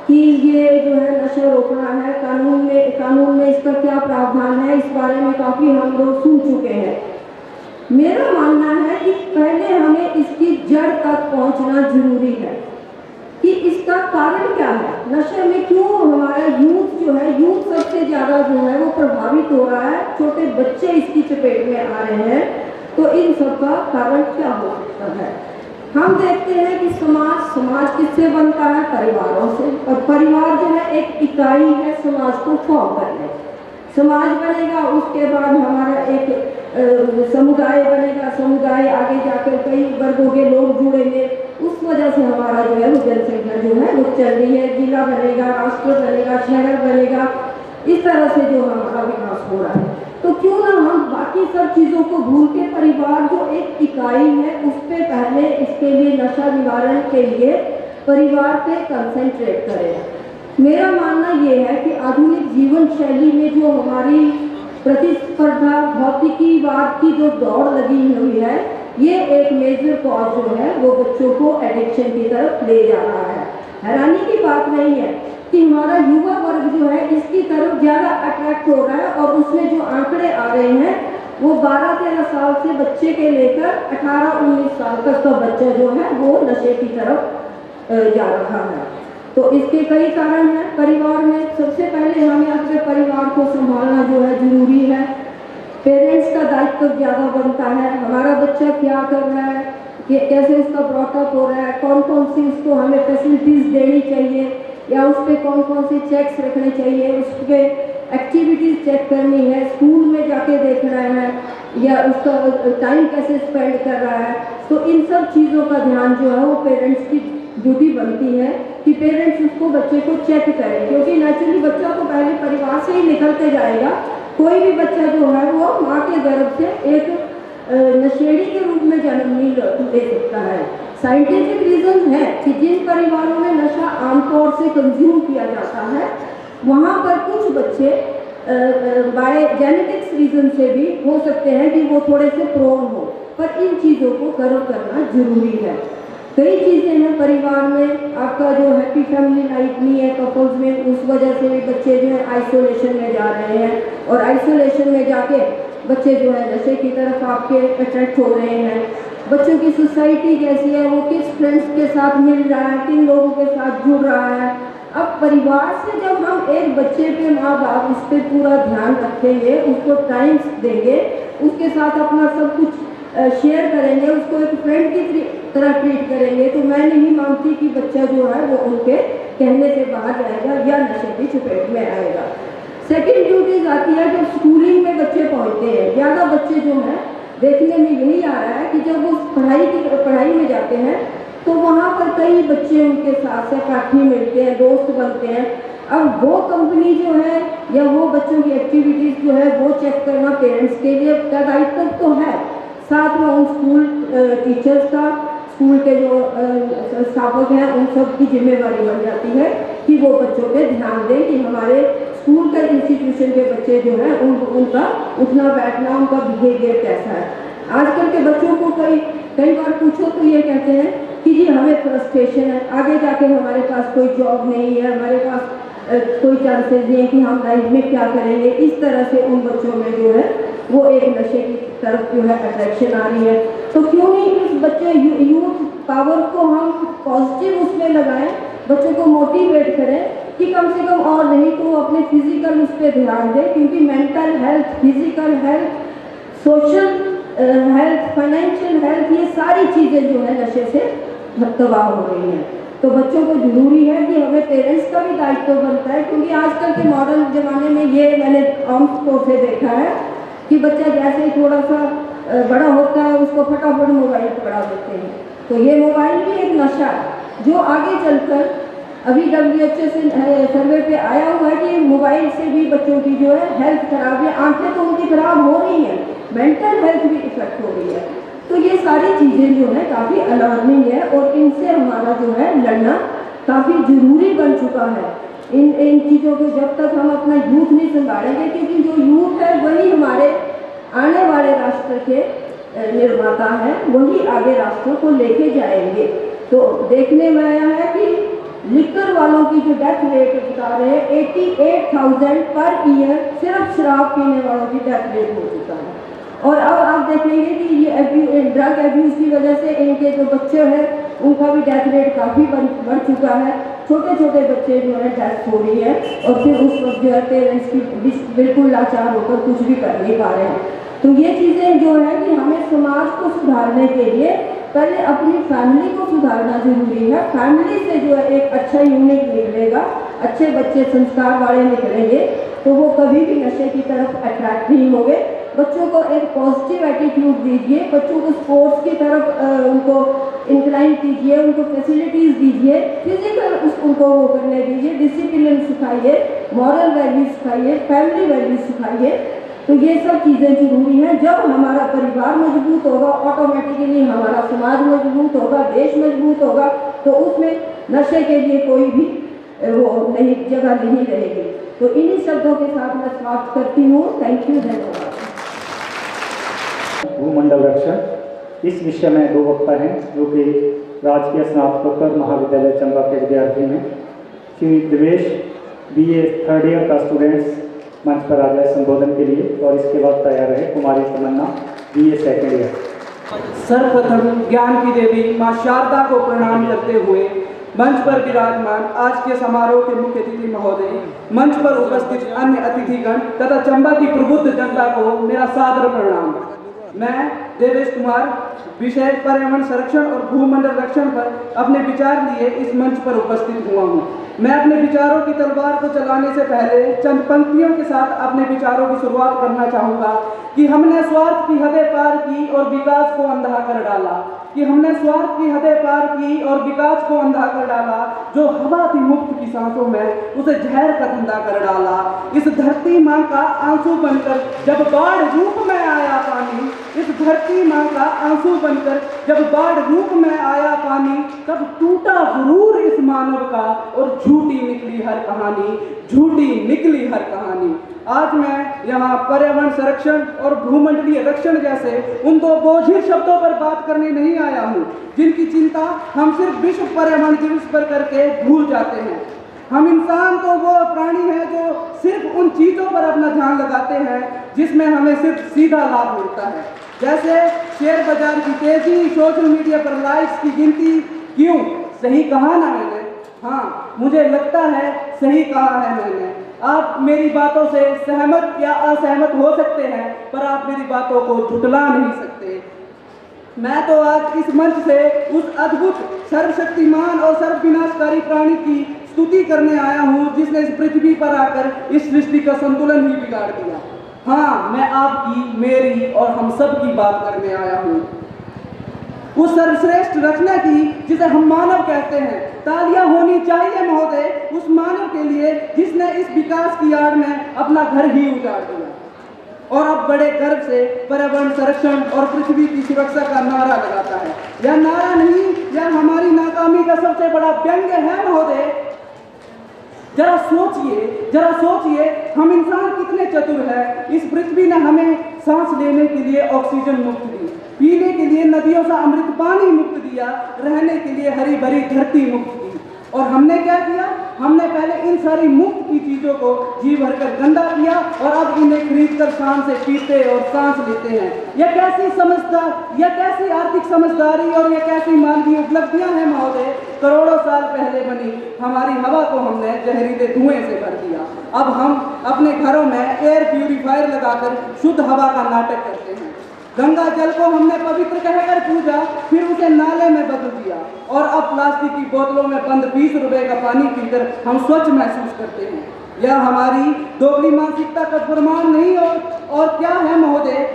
कि ये जो है नशा रोकना है, कानून में इसका क्या प्रावधान है, इस बारे में काफ़ी हम लोग सुन चुके हैं। मेरा मानना है कि पहले हमें इसकी जड़ तक पहुंचना जरूरी है कि इसका कारण क्या है, नशे में क्यों हमारा यूथ जो है, यूथ सबसे ज़्यादा जो है वो प्रभावित हो रहा है, छोटे बच्चे इसकी चपेट में आ रहे हैं। तो इन सब का कारण क्या हो सकता है? हम देखते हैं कि समाज किससे बनता है? परिवारों से, और परिवार जो है एक इकाई है समाज को फॉर्म करने। समाज बनेगा, उसके बाद हमारा एक समुदाय बनेगा, समुदाय आगे जाकर कई वर्गों के लोग जुड़ेंगे, उस वजह से हमारा जो है वो जनसंख्या जो है वो चल रही है, जिला बनेगा, राष्ट्र बनेगा, शहर बनेगा, इस तरह से जो हमारा विकास हो रहा है। तो क्यों ना हम बाकी सब चीज़ों को भूल के परिवार जो एक इकाई है उस पर पहले इसके लिए नशा निवारण के लिए परिवार पे कंसंट्रेट करें। मेरा मानना ये है कि आधुनिक जीवन शैली में जो हमारी प्रतिस्पर्धा, भौतिकीवाद की जो दौड़ लगी हुई है, ये एक मेजर कॉज जो है वो बच्चों को एडिक्शन की तरफ ले जा रहा है। हैरानी की बात नहीं है कि हमारा युवा वर्ग जो है इसकी तरफ ज़्यादा अट्रैक्ट हो रहा है, और उसमें जो आंकड़े आ रहे हैं वो 12-13 साल से बच्चे के लेकर 18-19 साल तक का बच्चा जो है वो नशे की तरफ जा रहा है। तो इसके कई कारण हैं। परिवार में सबसे पहले हमें अपने परिवार को संभालना जो है जरूरी है। पेरेंट्स का दायित्व ज़्यादा बनता है, हमारा बच्चा क्या कर रहा है, कैसे उसका ब्रॉटअप हो रहा है, कौन कौन सी उसको हमें फैसिलिटीज़ देनी चाहिए, या उस पर कौन कौन से चेक्स रखने चाहिए, उस पर एक्टिविटीज़ चेक करनी है, स्कूल में जाके देखना है, या उसका टाइम कैसे स्पेंड कर रहा है। तो इन सब चीज़ों का ध्यान जो है वो पेरेंट्स की ड्यूटी बनती है कि पेरेंट्स उसको बच्चे को चेक करें, क्योंकि नेचुरली बच्चा तो पहले परिवार से ही निकलते जाएगा। कोई भी बच्चा जो है वो माँ के गर्भ से एक नशेड़ी के रूप में जन्म नहीं ले सकता है। साइंटिफिक रीजन है कि जिन परिवारों में नशा आमतौर से कंज्यूम किया जाता है वहाँ पर कुछ बच्चे बाय जेनेटिक्स रीजन से भी हो सकते हैं कि वो थोड़े से प्रोन हो, पर इन चीज़ों को कवर करना जरूरी है। कई चीज़ें हैं परिवार में, आपका जो हैप्पी फैमिली लाइफ नहीं है कपल्स में, उस वजह से भी बच्चे जो है आइसोलेशन में जा रहे हैं, और आइसोलेशन में जाके बच्चे जो है नशे की तरफ आपके अट्रैक्ट हो रहे हैं। बच्चों की सोसाइटी कैसी है, वो किस फ्रेंड्स के साथ मिल रहा है, किन लोगों के साथ जुड़ रहा है। अब परिवार से जब हम एक बच्चे पे माँ बाप उस पर पूरा ध्यान रखेंगे, उसको टाइम देंगे, उसके साथ अपना सब कुछ शेयर करेंगे, उसको एक फ्रेंड की तरह ट्रीट करेंगे, तो मैं नहीं मानती कि बच्चा जो है वो उनके कहने से बाहर जाएगा या नशे की चपेट में आएगा। सेकेंड ड्यूटीज आती है जब स्कूलिंग में बच्चे पहुँचते हैं। ज़्यादा बच्चे जो हैं देखने में यही आ रहा है कि जब वो पढ़ाई में जाते हैं तो वहाँ पर कई बच्चे उनके साथ सहपाठी मिलते हैं, दोस्त बनते हैं। अब वो कंपनी जो है या वो बच्चों की एक्टिविटीज़ जो है वो चेक करना पेरेंट्स के लिए का दायित्व तो है, साथ में उन स्कूल टीचर्स का, स्कूल के जो संस्थापक हैं उन सब की जिम्मेवारी बन जाती है कि वो बच्चों पे ध्यान दें कि हमारे स्कूल के इंस्टीट्यूशन के बच्चे जो हैं उनका उठना बैठना, उनका बिहेवियर कैसा है। आजकल के बच्चों को कई बार पूछो तो ये कहते हैं कि जी हमें फ्रस्ट्रेशन है, आगे जाके हमारे पास कोई जॉब नहीं है, हमारे पास कोई चांसेस नहीं है कि हम लाइफ में क्या करेंगे। इस तरह से उन बच्चों में जो है वो एक नशे की तरफ जो है अट्रैक्शन आ रही है। तो क्यों नहीं इस बच्चे यूथ पावर को हम पॉजिटिव उसमें लगाएं, बच्चों को मोटिवेट करें कि कम से कम और नहीं तो अपने फिजिकल उस पर ध्यान दें, क्योंकि mental health, physical health, social health, financial health, ये सारी चीज़ें जो है नशे से तबाह हो रही हैं। तो बच्चों को जरूरी है कि हमें पेरेंट्स का भी दायित्व बनता है, क्योंकि आजकल के मॉडर्न ज़माने में ये मैंने आमतौर से देखा है कि बच्चा जैसे ही थोड़ा सा बड़ा होता है उसको फटाफट मोबाइल पकड़ा देते हैं। तो ये मोबाइल भी एक नशा है जो आगे चलकर अभी WHO से सर्वे पे आया हुआ है कि मोबाइल से भी बच्चों की जो है हेल्थ खराब है, आंखें तो उनकी खराब हो रही हैं, मेंटल हेल्थ भी इफेक्ट हो रही है। तो ये सारी चीज़ें जो है काफ़ी अलार्मिंग है और इनसे हमारा जो है लड़ना काफ़ी ज़रूरी बन चुका है। इन चीज़ों को जब तक हम अपना यूथ नहीं संभालेंगे, क्योंकि जो यूथ है वही हमारे आने वाले राष्ट्र के निर्माता हैं, वही आगे राष्ट्र को लेके जाएंगे। तो देखने में आया है कि लिकर वालों की जो डेथ रेट बता रहे हैं 88,000 पर ईयर सिर्फ शराब पीने वालों की डेथ रेट हो चुका है। और अब आप देखेंगे कि ये ड्रग एब्यूज़ की वजह से इनके जो बच्चे हैं उनका भी डेथ रेट काफ़ी बढ़ चुका है। छोटे छोटे बच्चे जो है डेथ हो रही है और फिर उस वक्त जो है पेरेंट्स की बिल्कुल लाचार होकर कुछ भी कर नहीं पा रहे हैं। तो ये चीज़ें जो है कि हमें समाज को सुधारने के लिए पहले अपनी फैमिली को सुधारना जरूरी है। फैमिली से जो है एक अच्छा यूनिट निकलेगा, अच्छे बच्चे संस्कार वाले निकलेंगे तो वो कभी भी नशे की तरफ अट्रैक्ट नहीं होंगे। बच्चों को एक पॉजिटिव एटीट्यूड दीजिए, बच्चों को स्पोर्ट्स की तरफ उनको इंक्लाइन कीजिए, उनको फैसिलिटीज़ दीजिए, फिजिकल उनको वो करने दीजिए, डिसिप्लिन सिखाइए, मॉरल वैल्यूज सिखाइए, फैमिली वैल्यूज सिखाइए। तो ये सब चीज़ें जरूरी हैं। जब हमारा परिवार मजबूत होगा ऑटोमेटिकली हमारा समाज मजबूत होगा, देश मजबूत होगा, तो उसमें नशे के लिए कोई भी वो नहीं जगह नहीं रहेगी। तो इन्हीं शब्दों के साथ मैं समाप्त करती हूँ। थैंक यू, धन्यवाद। भूमंडल रक्षण इस विषय में 2 वक्ता हैं जो कि राजकीय स्नातकोत्तर महाविद्यालय चंबा के विद्यार्थी हैं। Shri Divesh BA 3rd year का स्टूडेंट्स मंच पर आ जाए संबोधन के लिए, और इसके बाद तैयार रहे कुमारी तमन्ना BA 2nd ईयर। सर्वप्रथम ज्ञान की देवी माँ शारदा को प्रणाम करते हुए मंच पर विराजमान आज के समारोह के मुख्य अतिथि महोदय, मंच पर उपस्थित अन्य अतिथिगण तथा चंबा की प्रबुद्ध जनता को मेरा सादर प्रणाम। मैं देवेश कुमार विषय पर्यावरण संरक्षण और भूमंडल रक्षण पर अपने विचार लिए इस मंच पर उपस्थित हुआ हूँ। मैं अपने विचारों की तलवार को चलाने से पहले चंद पंक्तियों के साथ अपने विचारों की शुरुआत करना चाहूँगा कि हमने स्वार्थ की हदें पार की और विकास को अंधा कर डाला, कि हमने स्वार्थ की हदें पार की और विकास को अंधा कर डाला। जो हवा थी मुफ्त की सांसों में उसे जहर का धंधा कर डाला। इस धरती माँ का आंसू बनकर जब बाढ़ रूप में आया पानी, इस धरती माँ का आंसू बनकर जब बाढ़ रूप में आया पानी, तब टूटा गुरूर इस मानव का और झूठी निकली हर कहानी, झूठी निकली हर कहानी। आज मैं यहाँ पर्यावरण संरक्षण और भूमंडलीय रक्षण जैसे उन 2 बोझिल शब्दों पर बात करने नहीं आया हूँ जिनकी चिंता हम सिर्फ विश्व पर्यावरण दिवस पर करके भूल जाते हैं। हम इंसान तो वो प्राणी हैं जो सिर्फ उन चीज़ों पर अपना ध्यान लगाते हैं जिसमें हमें सिर्फ सीधा लाभ मिलता है, जैसे शेयर बाजार की तेजी, सोशल मीडिया पर लाइक्स की गिनती। क्यों? सही कहा ना मैंने? हाँ, मुझे लगता है सही कहा है मैंने। आप मेरी बातों से सहमत या असहमत हो सकते हैं, पर आप मेरी बातों को झुठला नहीं सकते। मैं तो आज इस मंच से उस अद्भुत सर्वशक्तिमान और सर्वविनाशकारी प्राणी की स्तुति करने आया हूँ जिसने इस पृथ्वी पर आकर इस सृष्टि का संतुलन ही बिगाड़ दिया। हाँ, मैं आपकी, मेरी और हम सब की बात करने आया हूँ। उस सर्वश्रेष्ठ रचना की जिसे हम मानव कहते हैं। तालियां होनी चाहिए महोदय उस मानव के लिए जिसने इस विकास की आड़ में अपना घर ही उजाड़ दिया और अब बड़े गर्व से पर्यावरण संरक्षण और पृथ्वी की सुरक्षा का नारा लगाता है। यह नारा नहीं, यह हमारी नाकामी का सबसे बड़ा व्यंग्य है महोदय। जरा सोचिए हम इंसान कितने चतुर हैं। इस पृथ्वी ने हमें सांस लेने के लिए ऑक्सीजन मुक्त दी, पीने के लिए नदियों से अमृत पानी मुक्त दिया, रहने के लिए हरी भरी धरती मुक्त दी। और हमने क्या किया? हमने पहले इन सारी मुफ्त की चीज़ों को जी भरकर गंदा किया और अब इन्हें खरीद कर शान से पीते और सांस लेते हैं। यह कैसी आर्थिक समझदारी और यह कैसी मानवीय उपलब्धियां हैं महोदय। करोड़ों साल पहले बनी हमारी हवा को हमने जहरीले धुएं से भर दिया। अब हम अपने घरों में एयर प्यूरिफायर लगाकर शुद्ध हवा का नाटक करते हैं। गंगा जल को हमने पवित्र कहकर पूजा, फिर उसे नाले में बदल दिया और अब प्लास्टिक की बोतलों में बंद 20 रुपए का पानी पीकर हम स्वच्छ महसूस करते हैं। यह हमारी दोगली मानसिकता का प्रमाण नहीं और क्या है महोदय?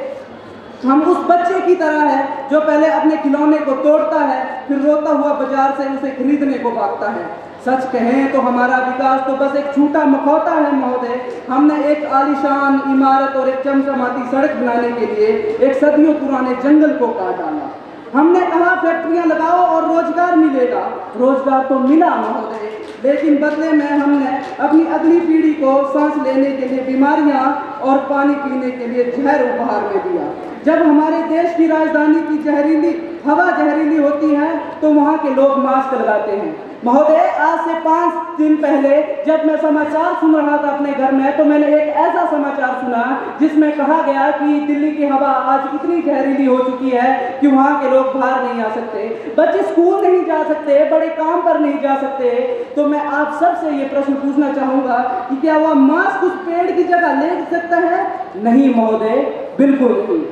हम उस बच्चे की तरह है जो पहले अपने खिलौने को तोड़ता है, फिर रोता हुआ बाजार से उसे खरीदने को भागता है। सच कहें तो हमारा विकास तो बस एक झूठा मखौटा है महोदय। हमने एक आलीशान इमारत और एक चमचमाती सड़क बनाने के लिए एक सदियों पुराने जंगल को काट डाला। हमने कहा फैक्ट्रियां लगाओ और रोजगार मिलेगा, रोजगार तो मिला महोदय, लेकिन बदले में हमने अपनी अगली पीढ़ी को सांस लेने के लिए बीमारियां और पानी पीने के लिए जहर उपहार में दिया। जब हमारे देश की राजधानी की हवा जहरीली होती है तो वहाँ के लोग मास्क लगाते हैं। महोदय, आज से 5 दिन पहले जब मैं समाचार सुन रहा था अपने घर में, तो मैंने एक ऐसा समाचार सुना जिसमें कहा गया कि दिल्ली की हवा आज इतनी जहरीली हो चुकी है कि वहाँ के लोग बाहर नहीं आ सकते, बच्चे स्कूल नहीं जा सकते, बड़े काम पर नहीं जा सकते। तो मैं आप सबसे ये प्रश्न पूछना चाहूँगा कि क्या वह मास्क उस पेड़ की जगह ले सकता है? नहीं महोदय, बिल्कुल नहीं।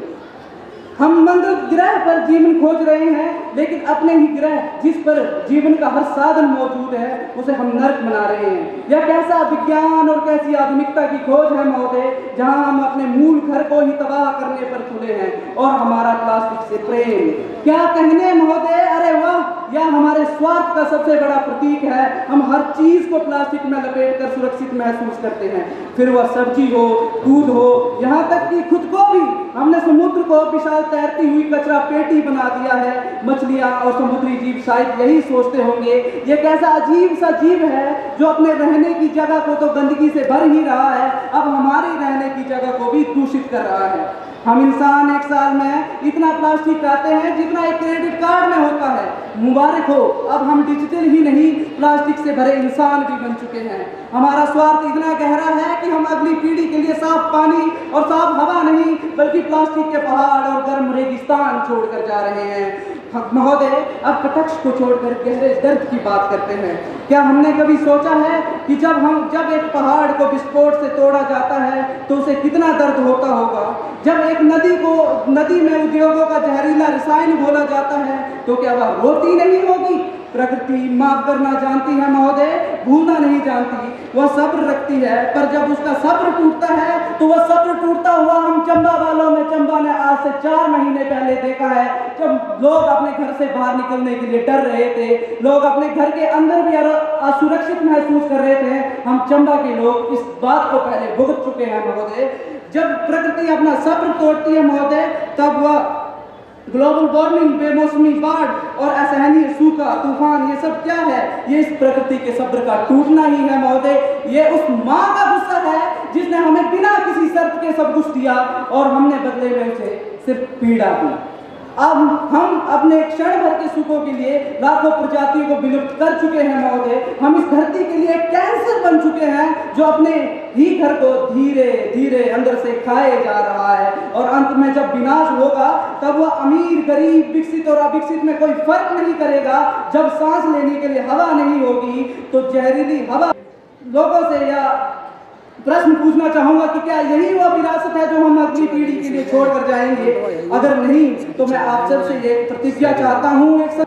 हम मंगल ग्रह पर जीवन खोज रहे हैं, लेकिन अपने ही ग्रह जिस पर जीवन का हर साधन मौजूद है उसे हम नर्क बना रहे हैं। यह कैसा विज्ञान और कैसी आधुनिकता की खोज है महोदय, जहां हम अपने मूल घर को ही तबाह करने पर तुले हैं। और हमारा प्लास्टिक से प्रेम, क्या कहने महोदय, अरे वाह, यह हमारे स्वार्थ का सबसे बड़ा प्रतीक है। हम हर चीज को प्लास्टिक में लपेट कर सुरक्षित महसूस करते हैं, फिर वह सब्जी हो, दूध हो, यहाँ तक कि खुद को भी। हमने समुद्र को विशाल तैरती हुई कचरा पेटी बना दिया है। मछलियां और समुद्री जीव शायद यही सोचते होंगे, ये कैसा अजीब सा जीव है जो अपने रहने की जगह को तो गंदगी से भर ही रहा है, अब हमारी रहने की जगह को भी दूषित कर रहा है। हम इंसान एक साल में इतना प्लास्टिक खाते हैं जितना एक क्रेडिट कार्ड में होता है। मुबारक हो, अब हम डिजिटल ही नहीं प्लास्टिक से भरे इंसान भी बन चुके हैं। हमारा स्वार्थ इतना गहरा है कि हम अगली पीढ़ी के लिए साफ पानी और साफ हवा नहीं बल्कि प्लास्टिक के पहाड़ और गर्म रेगिस्तान छोड़कर जा रहे हैं। महोदय, अब कटक्ष को छोड़कर गहरे दर्द की बात करते हैं। क्या हमने कभी सोचा है कि जब एक पहाड़ को विस्फोट से तोड़ा जाता है तो उसे कितना दर्द होता होगा? जब एक नदी में उद्योगों का जहरीला रसायन घोला जाता है तो क्या वह रोती नहीं होगी? प्रकृति माफ करना जानती है महोदय, भूलना नहीं जानती। वह सब्र रखती है, पर जब उसका सब्र टूटता है तो वह सब्र टूटता हुआ हम चंबा वालों में, चंबा ने आज से 4 महीने पहले देखा है, जब लोग अपने घर से बाहर निकलने के लिए डर रहे थे, लोग अपने घर के अंदर भी असुरक्षित महसूस कर रहे थे। हम चंबा के लोग इस बात को पहले भुगत चुके हैं महोदय। जब प्रकृति अपना सब्र तोड़ती है महोदय, तब वह ग्लोबल वार्मिंग, बेमौसमी बाढ़ और असहनीय सूखा, तूफान, ये सब क्या है? ये इस प्रकृति के सब्र का टूटना ही है महोदय। ये उस माँ का गुस्सा है जिसने हमें बिना किसी शर्त के सब कुछ दिया और हमने बदले में उसे सिर्फ पीड़ा दी। अब हम अपने क्षण भर के सुखों के लिए लाखों प्रजातियों को विलुप्त कर चुके हैं महोदय। हम इस धरती के लिए कैंसर बन चुके हैं जो अपने ही घर को धीरे धीरे अंदर से खाए जा रहा है। और अंत में जब विनाश होगा तब वह अमीर, गरीब, विकसित और अविकसित में कोई फर्क नहीं करेगा। जब सांस लेने के लिए हवा नहीं होगी तो जहरीली हवा। लोगों से या प्रश्न पूछना चाहूंगा कि क्या यही वह विरासत है जो हम अगली पीढ़ी के लिए छोड़कर जाएंगे? अगर नहीं तो मैं आप सबसे ये प्रतिज्ञा चाहता हूँ,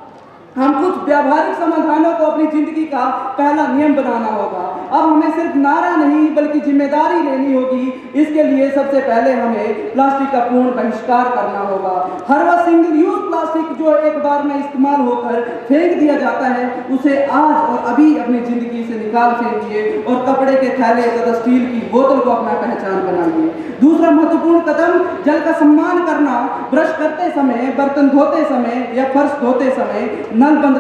हम कुछ व्यावहारिक समाधानों को अपनी जिंदगी का पहला नियम बनाना होगा। अब हमें सिर्फ नारा नहीं बल्कि जिम्मेदारी लेनी होगी। इसके लिए सबसे पहले हमें प्लास्टिक का पूर्ण बहिष्कार करना होगा। हर वह सिंगल यूज प्लास्टिक जो एक बार में इस्तेमाल होकर फेंक दिया जाता है उसे आज और अभी अपनी जिंदगी से निकाल फेंकिए और कपड़े के थैले तथा स्टील की बोतल को अपना पहचान बनाइए। दूसरा महत्वपूर्ण कदम जल का सम्मान करना। ब्रश करते समय, बर्तन धोते समय या फर्श धोते समय नल बंद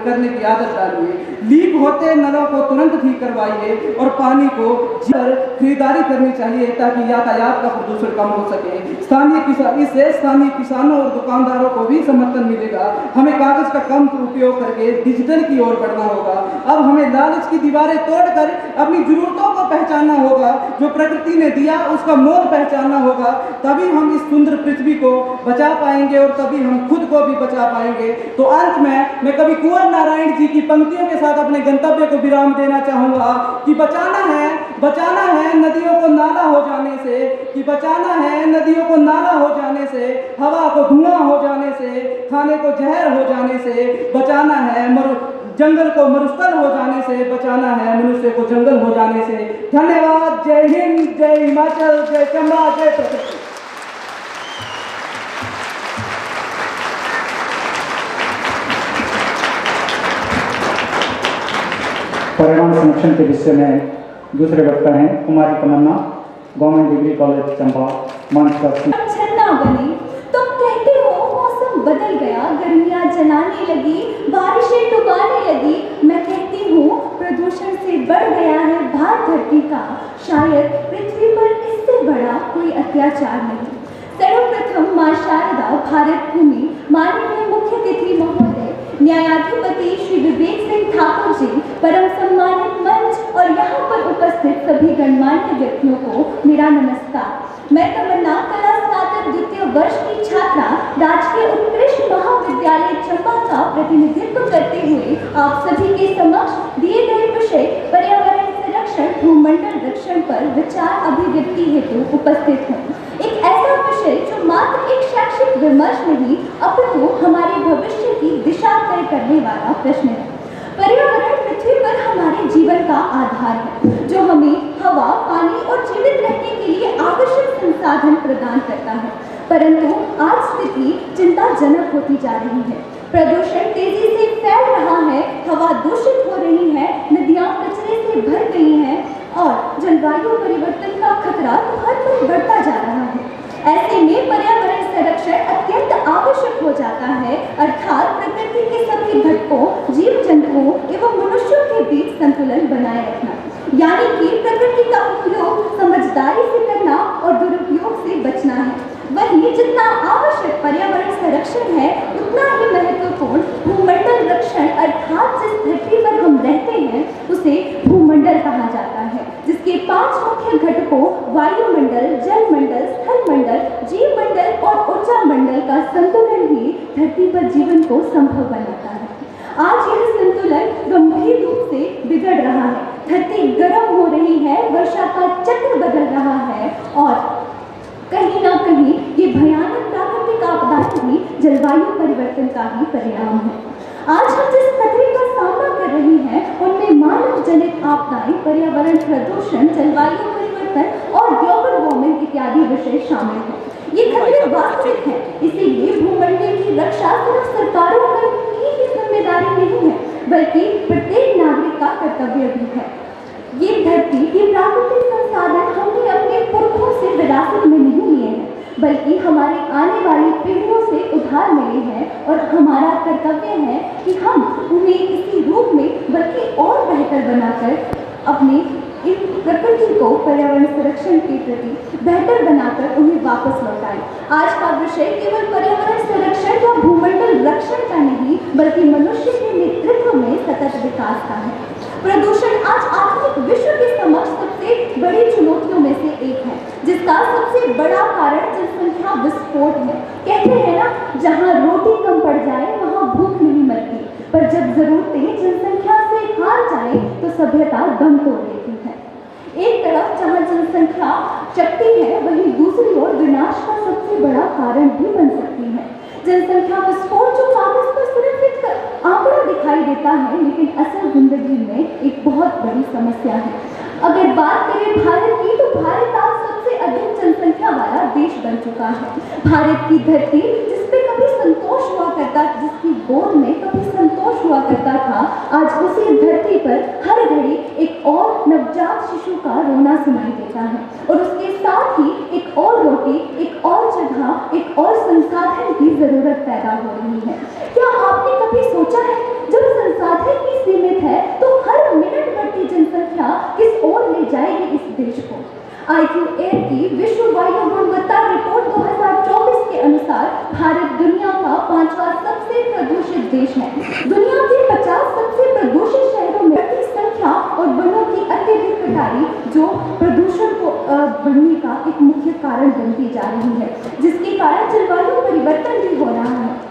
करने की आदत डालिए। लीक होते नलों को तुरंत ठीक करवाइए और पानी को खरीदारी करनी चाहिए ताकि यातायात का प्रदूषण कम हो सके। इससे स्थानीय किसानों और दुकानदारों को भी समर्थन मिलेगा। हमें कागज का कम उपयोग करके डिजिटल की ओर बढ़ना होगा। अब हमें लालच की दीवारें तोड़कर अपनी जरूरतों को पहचानना होगा। जो प्रकृति ने दिया उसका मोल पहचानना होगा, तभी हम इस सुंदर पृथ्वी को बचा पाएंगे और तभी हम खुद को भी बचा पाएंगे। तो अंत में मैं कवि कुंवर नारायण जी की पंक्तियों के साथ अपने गंतव्य को विराम देना चाहूंगा कि बचाना है नदियों को नाला हो जाने से, कि बचाना है नदियों को नाला हो जाने से, हवा को धुआं हो जाने से, खाने को जहर हो जाने से, बचाना है जंगल को मरुस्थल हो जाने से, बचाना है मनुष्य को जंगल हो जाने से। धन्यवाद। जय हिंद, जय हिमाचल, जय चंबा, जय प्रकृति। पर्यावरण संरक्षण के विषय में दूसरे वक्ता हैं कुमारी तमन्ना, गवर्नमेंट डिग्री कॉलेज चंबा, मंच पर। छन्ना बनी तुम कहते हो मौसम बदल गया, गर्मियां जलाने लगी, बारिशें डुबाने लगी। मैं कहती हूँ प्रदूषण से बढ़ गया है भार धरती का, शायद पृथ्वी पर इससे बड़ा कोई अत्याचार नहीं। सर्वप्रथम मां शारदा भारत भूमि माननीय मुख्य अतिथि महोदय न्यायाधिपति श्री विवेक सिंह ठाकुर जी, परम सम्मानित मंच और यहाँ पर उपस्थित सभी गणमान्य व्यक्तियों को मेरा नमस्कार। मैं तमन्ना कला स्नातक द्वितीय वर्ष की छात्रा राजकीय उत्कृष्ट महाविद्यालय चंबा का प्रतिनिधित्व करते हुए आप सभी के समक्ष दिए गए विषय पर्यावरण संरक्षण भूमंडल रक्षण पर विचार अभिव्यक्ति हेतु उपस्थित हूँ। एक ऐसा विषय जो मात्र एक शैक्षिक विमर्श नहीं अपितु हमारे भविष्य की दिशा तय करने वाला प्रश्न है। पर्यावरण पृथ्वी पर हमारे जीवन का आधार है, जो हमें हवा, पानी और जीवित रहने के लिए आवश्यक संसाधन प्रदान करता है। परंतु आज स्थिति चिंताजनक होती जा रही है। प्रदूषण तेजी से फैल रहा है, हवा दूषित हो रही है, नदियां कचरे से भर गई हैं और जलवायु परिवर्तन का खतरा हर पल बढ़ता जा रहा है। ऐसे में पर्यावरण संरक्षण अत्यंत आवश्यक हो जाता है, अर्थात प्रकृति के सभी घटकों, जीव जंतुओं एवं मनुष्यों के बीच संतुलन बनाए रखना, यानी कि प्रकृति का उपयोग समझदारी से करना और दुरुपयोग से बचना है। वहीं जितना आवश्यक पर्यावरण संरक्षण है उतना ही महत्वपूर्ण भूमंडल रक्षण, अर्थात जिस धरती पर हम रहते हैं उसे भूमंडल कहा जाता है, जिसके 5 मुख्य घटकों वायुमंडल, जलमंडल, स्थलमंडल, जीवमंडल और ऊर्जा मंडल का संतुलन ही धरती पर जीवन को संभव बनाता है। आज यह संतुलन गंभीर रूप से बिगड़ रहा है, धरती गर्म हो रही है, वर्षा का चक्र बदल रहा है और कहीं ना कहीं ये भयानक प्राकृतिक आपदाएं भी जलवायु परिवर्तन का ही परिणाम है। आज हम जिस खतरे का सामना कर रहे हैं उनमें मानव जनित आपदाएं, पर्यावरण प्रदूषण, जलवायु परिवर्तन और ग्लोबल वार्मिंग इत्यादि विषय शामिल हैं। ये खतरे वास्तविक हैं, इसीलिए भूमंडल की रक्षा सिर्फ सरकारों की ही जिम्मेदारी नहीं है, बल्कि प्रत्येक नागरिक का कर्तव्य भी है। ये धरती, ये प्राकृतिक संसाधन हमने अपने पुरखों से विरासत में नहीं लिए हैं, बल्कि हमारे आने वाली पीढ़ियों से उधार मिले हैं और हमारा कर्तव्य है कि हम उन्हें इसी रूप में बल्कि और बेहतर बनाकर अपने इस प्रकृति को पर्यावरण संरक्षण के प्रति बेहतर बनाकर उन्हें वापस लौटाएं। आज का विषय केवल पर्यावरण संरक्षण या भूमंडल रक्षण का नहीं बल्कि मनुष्य के नेतृत्व में सतत विकास का है। प्रदूषण आज आधुनिक विश्व के समक्ष सबसे बड़ी चुनौतियों में से एक है, जिसका सबसे बड़ा कारण जनसंख्या विस्फोट है। कहते हैं ना, जहाँ रोटी कम पड़ जाए वहाँ भूख नहीं मरती, पर जब जरूरतें जनसंख्या से हार जाए तो सभ्यता दम तोड़ देती है। एक तरफ जहाँ जनसंख्या शक्ति है, वहीं दूसरी ओर विनाश का सबसे बड़ा कारण भी बन सकती है। जनसंख्या विस्फोट जो कागज पर सिर्फ एक आंकड़ा दिखाई देता है, लेकिन असल जिंदगी में एक बहुत बड़ी समस्या है। अगर बात करें भारत की, तो भारत आज सबसे अधिक जनसंख्या वाला देश बन चुका है। भारत की धरती जिसपे कभी संतोष हुआ करता, जिसकी गोद में कभी संतोष हुआ करता था, आज उसी धरती पर हर घड़ी एक और नवजात शिशु का रोना सुनाई देता है और उसके साथ ही एक और रोटी, एक और जगह, एक और संसाधन की जरूरत पैदा हो रही है। क्या आपने कभी सोचा है, जब संसाधन ही सीमित है तो हर मिनट बढ़ती जनसंख्या किस ओर ले जाएगी इस देश को? IQAir की विश्व वायु गुणवत्ता रिपोर्ट 2024 के अनुसार भारत दुनिया का 5वां सबसे प्रदूषित देश है। दुनिया के 50 सबसे प्रदूषित शहरों में बढ़ती संख्या और वनों की अत्यधिक कटाई जो प्रदूषण को बढ़ने का एक मुख्य कारण बनती जा रही है, जिसके कारण जलवायु परिवर्तन भी हो रहा है।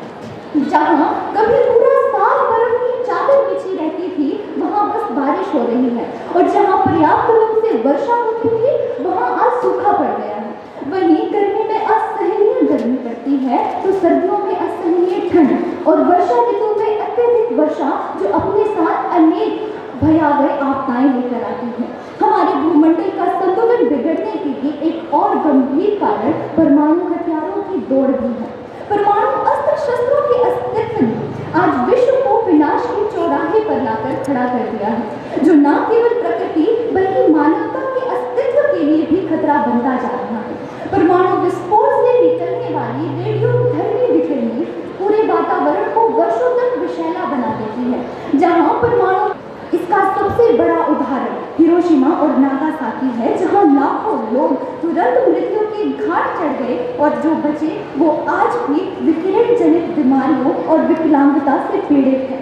जहाँ कभी पूरा साल बर्फ की चादर बिछी रहती थी, वहाँ बस बारिश हो रही है, और जहाँ पर्याप्त रूप से वर्षा होती थी वहाँ आज सूखा पड़ गया है। वहीं गर्मी में असहनीय गर्मी पड़ती है तो सर्दियों में असहनीय ठंड, और वर्षा ऋतु में अत्यधिक वर्षा जो अपने साथ अनेक भयावह आपदाएं लेकर आती है। हमारे भूमंडल का संतुलन बिगड़ने के लिए एक और गंभीर कारण परमाणु हथियारों की दौड़ भी है। परमाणु अस्त्र शस्त्रों के अस्तित्व ने आज विश्व को विनाश के चौराहे पर लाकर खड़ा कर दिया है, जो न केवल प्रकृति बल्कि मानवता के अस्तित्व के लिए भी खतरा बनता जा रहा है। परमाणु विस्फोट से निकलने वाली रेडियोधर्मी विकिरण पूरे वातावरण को वर्षों तक विषैला बना देती है। जहां परमाणु इसका सबसे बड़ा उदाहरण हिरोशिमा और नागासाकी है, जहां लाखों लोग तुरंत मृत्यु के घाट चढ़ गए और जो बचे वो आज भी विकिरण जनित बीमारियों और विकलांगता से पीड़ित है।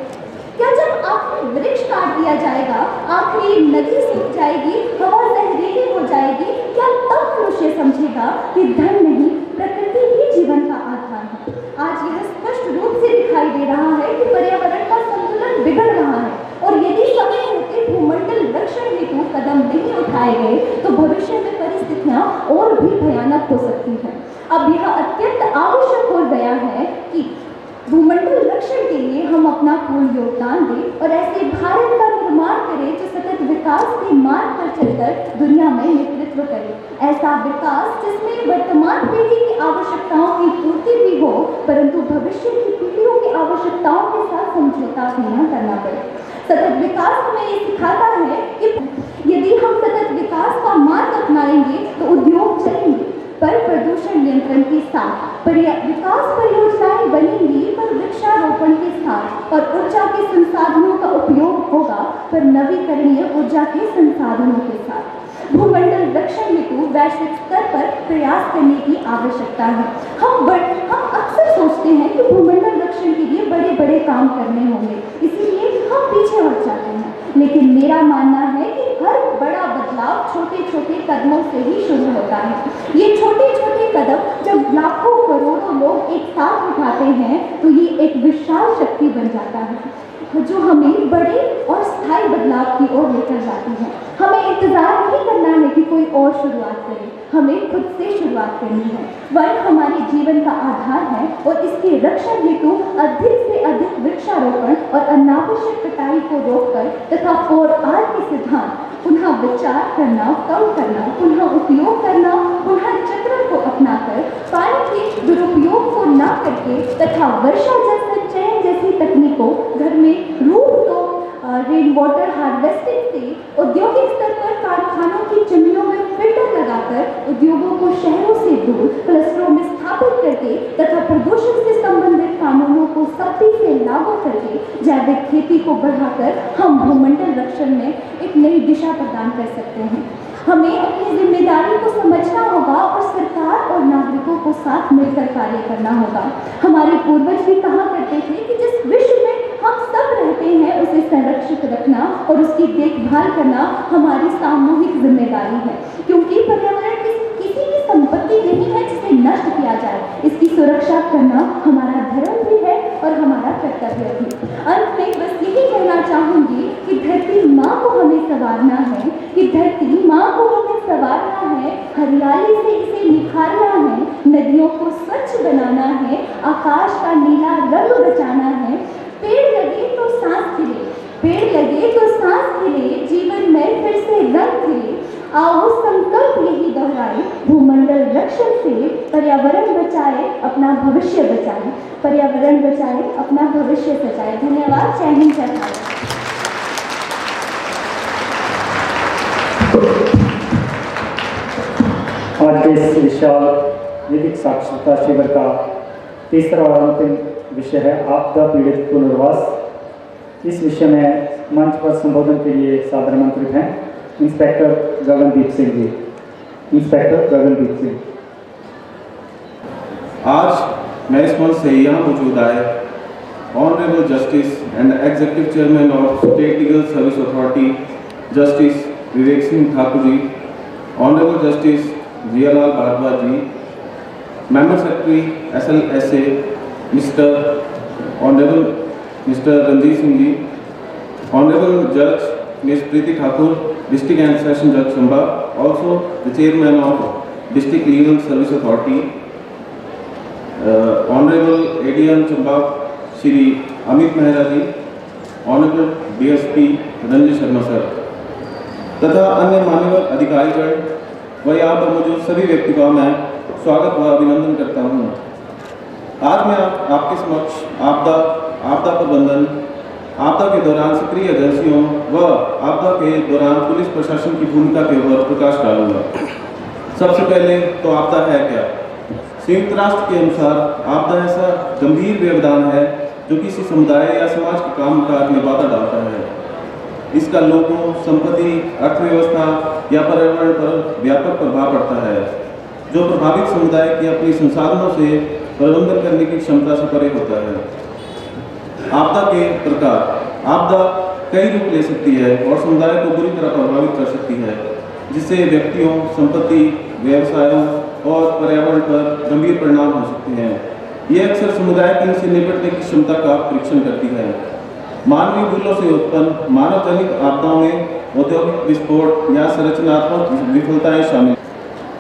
क्या जब आखिरी वृक्ष काट दिया जाएगा, आखिरी नदी सूख जाएगी, हवा जहरीली हो जाएगी, क्या तब मनुष्य समझेगा कि धन नहीं प्रकृति ही जीवन का आधार है? आज यह स्पष्ट रूप से दिखाई दे रहा है कि पर्यावरण का संतुलन बिगड़ रहा है और यदि समय रहते भूमंडल रक्षण हेतु कदम नहीं उठाए गए तो भविष्य में परिस्थितियां और भी भयानक हो सकती हैं। अब यह अत्यंत आवश्यक हो गया है कि भूमंडल रक्षण के लिए हम अपना पूर्ण योगदान दें और ऐसे भारत का निर्माण करें जो सतत विकास के मार्ग पर चलकर दुनिया में नेतृत्व करे। ऐसा विकास जिसमें वर्तमान पीढ़ी की आवश्यकताओं की पूर्ति भी हो, परंतु भविष्य की पीढ़ियों की आवश्यकताओं के साथ समझौता भी न करना पड़े। सतत विकास हमें ये सिखाता है कि यदि हम सतत विकास का मार्ग अपनाएंगे तो उद्योग चलेंगे, पर प्रदूषण नियंत्रण के साथ विकास परियोजनाएं बनेंगी, पर वृक्षारोपण के साथ, और ऊर्जा के संसाधनों का उपयोग होगा पर नवीकरणीय ऊर्जा के संसाधनों के साथ। भूमंडल रक्षण हेतु वैश्विक स्तर पर प्रयास करने की आवश्यकता है। हम अक्सर सोचते हैं कि भूमंडल रक्षण के लिए बड़े बड़े काम करने होंगे, इसीलिए हम पीछे हट जाते हैं। लेकिन मेरा मानना है कि हर बड़ा बदलाव छोटे छोटे कदमों से ही शुरू होता है। ये छोटे छोटे कदम जब लाखों करोड़ों लोग एक साथ उठाते हैं तो ये एक विशाल शक्ति बन जाता है जो हमें बड़े और स्थायी बदलाव की ओर लेकर जाती है। हमें इंतजार नहीं करना है कि कोई और शुरुआत करे, हमें खुद से शुरुआत करनी है। वन हमारे जीवन का आधार है और इसके रक्षण हेतु अधिक से अधिक वृक्षारोपण और अनावश्यक कटाई को रोककर तथा 4R के सिद्धांत पुनः विचार करना, कम करना, पुनः उपयोग करना, पुनः चक्र को अपनाकर पानी के दुरुपयोग को न करके तथा वर्षा जल संचयन जैसी तकनीकों, घर में रूफटॉप रेन वाटर हार्वेस्टिंग से औद्योगिक स्तर पर कारखानों की चिमनियों में फिल्टर लगाकर उद्योगों को शहरों से दूर क्लस्टरों में स्थापित करके तथा प्रदूषण से संबंधित कानूनों को सख्ती से लागू करके जैविक खेती को बढ़ाकर हम भूमंडल रक्षण में एक नई दिशा प्रदान कर सकते हैं। हमें अपनी जिम्मेदारी को समझना होगा और सरकार और नागरिकों को साथ मिलकर कार्य करना होगा। हमारे पूर्वज भी कहा करते थे कि जिस विश्व में हम सब रहते हैं उसे संरक्षित रखना और उसकी देखभाल करना हमारी सामूहिक जिम्मेदारी है, क्योंकि पर्यावरण किसी की संपत्ति नहीं है जिसे नष्ट किया जाए। इसकी सुरक्षा करना हमारा धर्म भी है और हमारा कर्तव्य भी। अंत में बस यही कहना चाहूंगी कि धरती माँ को हमें संवारना है, कि धरती माँ को हमें संवारना है, हरियाली से इसे निखारना है, नदियों को स्वच्छ बनाना है, आकाश का नीला रंग बचाना है। पेड़ लगे तो सांस खिले, पेड़ लगे तो सांस खिले, जीवन में फिर से रंग खिले। आओ संकल्प यही दोहराए, भूमंडल रक्षण से पर्यावरण बचाए, अपना भविष्य बचाए, पर्यावरण बचाए, अपना भविष्य सजाए। धन्यवाद। जय हिंद, जय भारत। आज के इस विशाल वैदिक साक्षरता शिविर का तीसरा और अंतिम विषय है आपदा पीड़ित पुनर्वास। इस विषय में मंच पर संबोधन के लिए सादर आमंत्रित हैं इंस्पेक्टर गगनदीप सिंह जी। इंस्पेक्टर गगनदीप सिंह। आज मैं इस मंच से यहाँ मौजूद आए honourable justice and executive chairman of state legal service authority justice Vivek Singh Thakur ji, honourable justice Jiyalal Bhardwaj ji, member secretary SLSA mister honourable mister Ranjit Singh ji, honourable जज miss Preeti Thakur, district and session जज Chamba, also the chairman of district legal service authority, honorable ADM Chamba Shri Amit Mehra ji, honourable DSP Ranjit Sharma sir तथा अन्य मान्यवर अधिकारीगण व यहाँ पर मौजूद सभी व्यक्तियों का मैं स्वागत व अभिनंदन करता हूँ। आज मैं आपके समक्ष आपदा प्रबंधन आपदा के दौरान सक्रिय एजेंसियों व आपदा के दौरान पुलिस प्रशासन की भूमिका के ऊपर प्रकाश डालूंगा। सबसे पहले तो आपदा है क्या? संयुक्त राष्ट्र के अनुसार आपदा ऐसा गंभीर व्यवधान है जो किसी समुदाय या समाज के कामकाज में बाधा डालता है। इसका लोगों, संपत्ति, अर्थव्यवस्था या पर्यावरण पर व्यापक प्रभाव पड़ता है, जो प्रभावित समुदाय के अपने संसाधनों से प्रबंधन करने की क्षमता से परे होता है। आपदा के प्रकार। आपदा कई रूप ले सकती है और समुदाय को बुरी तरह प्रभावित कर सकती है, जिससे व्यक्तियों, संपत्ति, व्यवसायों और पर्यावरण पर गंभीर परिणाम हो सकते हैं। ये अक्सर समुदाय की इनसे निपटने की क्षमता का परीक्षण करती है। मानवीय भूलों से उत्पन्न मानव जनित आपदाओं में औद्योगिक विस्फोट या संरचनात्मक विफलताएं शामिल।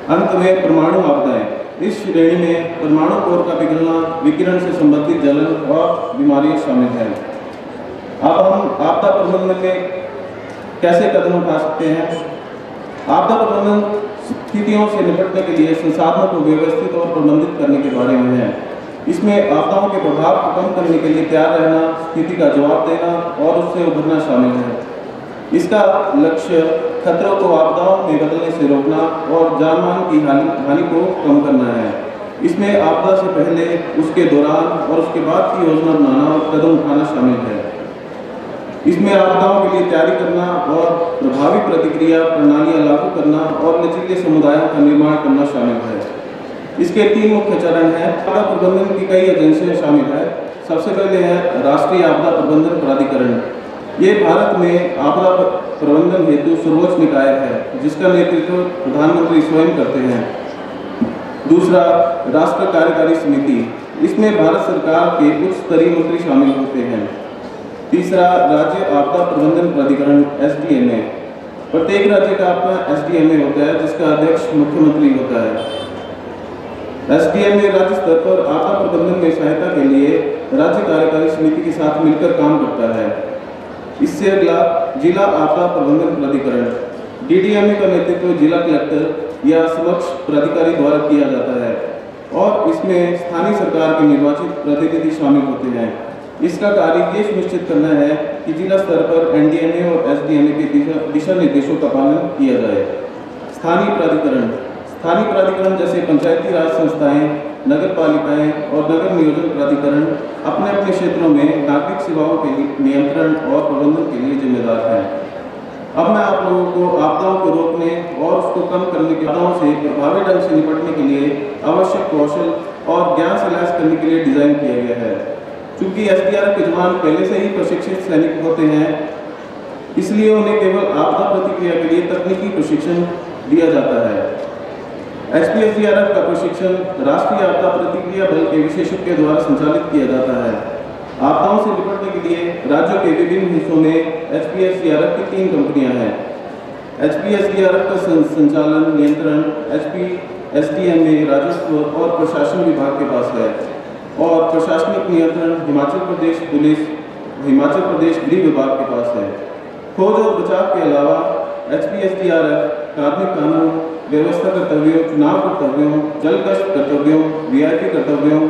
अंत में परमाणु आपदाएं। इस श्रेणी में परमाणु कोर का पिघलना, विकिरण से संबंधित जलन और बीमारियां शामिल हैं। अब हम आपदा प्रबंधन में कैसे कदम उठा सकते हैं? आपदा प्रबंधन स्थितियों से निपटने के लिए संसाधनों को व्यवस्थित और प्रबंधित करने के बारे में है। इसमें आपदाओं के प्रभाव को कम करने के लिए तैयार रहना, स्थिति का जवाब देना और उससे उभरना शामिल है। इसका लक्ष्य खतरों को आपदाओं में बदलने से रोकना और जान-माल की हानि को कम करना है। इसमें आपदा से पहले, उसके दौरान और उसके बाद की योजना बनाना और कदम उठाना शामिल है। इसमें आपदाओं के लिए तैयारी करना और प्रभावी प्रतिक्रिया प्रणालियां लागू करना और लचीले समुदायों का निर्माण करना शामिल है। इसके 3 मुख्य चरण हैं। आपदा प्रबंधन की कई एजेंसियां शामिल हैं। सबसे पहले है राष्ट्रीय आपदा प्रबंधन प्राधिकरण। ये भारत में आपदा प्रबंधन हेतु सर्वोच्च निकाय है, जिसका नेतृत्व प्रधानमंत्री स्वयं करते हैं। दूसरा, राष्ट्रीय कार्यकारी समिति। इसमें भारत सरकार के उच्च स्तरीय मंत्री शामिल होते हैं। तीसरा, राज्य आपदा प्रबंधन प्राधिकरण SDMA। प्रत्येक राज्य का अपना SDMA होता है, जिसका अध्यक्ष मुख्यमंत्री होता है। SDMA राज्य स्तर पर आपदा प्रबंधन में सहायता के लिए राज्य कार्यकारी समिति के साथ मिलकर काम करता है। इससे अगला जिला आपदा प्रबंधन प्राधिकरण। DDMA का नेतृत्व जिला कलेक्टर या समक्ष प्राधिकारी द्वारा किया जाता है और इसमें स्थानीय सरकार के निर्वाचित प्रतिनिधि शामिल होते हैं। इसका कार्य ये सुनिश्चित करना है कि जिला स्तर पर NDMA और SDMA के दिशा निर्देशों का पालन किया जाए। स्थानीय प्राधिकरण। स्थानीय प्राधिकरण जैसे पंचायती राज संस्थाएं, नगर पालिकाएं और नगर नियोजन प्राधिकरण अपने अपने क्षेत्रों में नागरिक सेवाओं के नियंत्रण और प्रबंधन के लिए जिम्मेदार हैं। अब मैं आप लोगों को आपदाओं को रोकने और उसको कम करने के आपदाओं से प्रभावी ढंग से निपटने के लिए आवश्यक कौशल और ज्ञान से लैस करने के लिए डिजाइन किया गया है। चूंकि SDRF के जवान पहले से ही प्रशिक्षित सैनिक होते हैं, इसलिए उन्हें केवल आपदा प्रतिक्रिया के लिए तकनीकी प्रशिक्षण दिया जाता है। HPSDRF का प्रशिक्षण राष्ट्रीय आपदा प्रतिक्रिया बल के विशेषज्ञों द्वारा संचालित किया जाता है। आपदाओं से निपटने के लिए राज्यों के विभिन्न हिस्सों में HPSDRF की 3 कंपनियां हैं। HPSDRF का संचालन नियंत्रण HPSDMA राजस्व और प्रशासन विभाग के पास है और प्रशासनिक नियंत्रण हिमाचल प्रदेश पुलिस, हिमाचल प्रदेश गृह विभाग के पास है। खोज और बचाव के अलावा HPSDRF कार्मिक कानून, व्यवस्था कर्तव्यों, चुनाव कर्तव्यों, जल गश्त कर्तव्यों, VIP कर्तव्यों,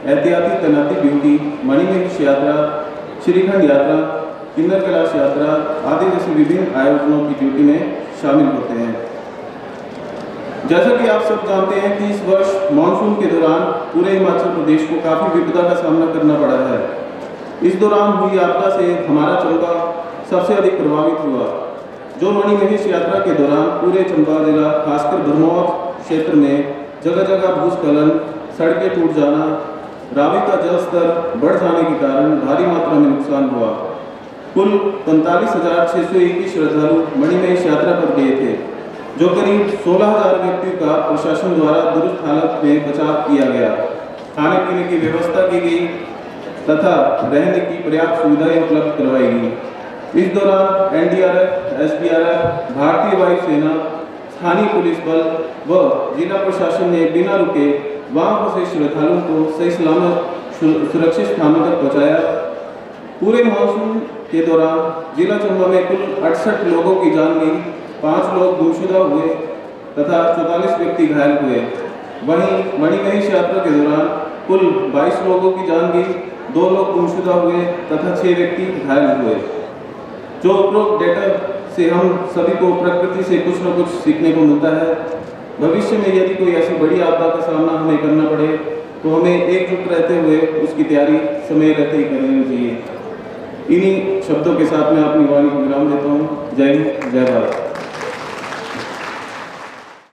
एहतियाती तैनाती ड्यूटी, मणिमहेश यात्रा, श्रीखंड यात्रा, किन्नर कैलाश यात्रा आदि जैसी विभिन्न आयोजनों की ड्यूटी में शामिल होते हैं। जैसा कि आप सब जानते हैं कि इस वर्ष मानसून के दौरान पूरे हिमाचल प्रदेश को काफ़ी विपदा का सामना करना पड़ा है। इस दौरान हुई आपदा से हमारा चंबा सबसे अधिक प्रभावित हुआ। जो मणिमहेश यात्रा के दौरान पूरे चंबा जिला, खासकर भरमौर क्षेत्र में जगह जगह भूस्खलन, सड़कें टूट जाना, रावी का जल स्तर बढ़ जाने के कारण भारी मात्रा में नुकसान हुआ। कुल 45,621 श्रद्धालु मणिमहेश यात्रा पर गए थे, जो करीब 16,000 व्यक्तियों का प्रशासन द्वारा दुरुस्त हालत में बचाव किया गया। खाने पीने की व्यवस्था की गई तथा रहने की पर्याप्त सुविधाएं उपलब्ध करवाई गई। इस दौरान NDRF, SDRF, भारतीय वायुसेना, स्थानीय पुलिस बल व जिला प्रशासन ने बिना रुके वहां फंसे श्रद्धालुओं को सही सलामत सुरक्षित स्थानों तक पहुंचाया। पूरे मानसून के दौरान जिला चंबा में कुल 68 लोगों की जान गई, 5 लोग गुमशुदा हुए तथा 44 व्यक्ति घायल हुए। वहीं मणिमहेश यात्रा के दौरान कुल 22 लोगों की जान गई, 2 लोग गुमशुदा हुए तथा 6 व्यक्ति घायल हुए। जो उपरोक्त डेटा से हम सभी को प्रकृति से कुछ न कुछ सीखने को मिलता है। भविष्य में यदि कोई ऐसी बड़ी आपदा का सामना हमें करना पड़े तो हमें एकजुट रहते हुए उसकी तैयारी समय रहते ही कर लेनी चाहिए। इन्हीं शब्दों के साथ मैं अपनी वाणी को विराम देता हूँ। जय हिंद, जय भारत।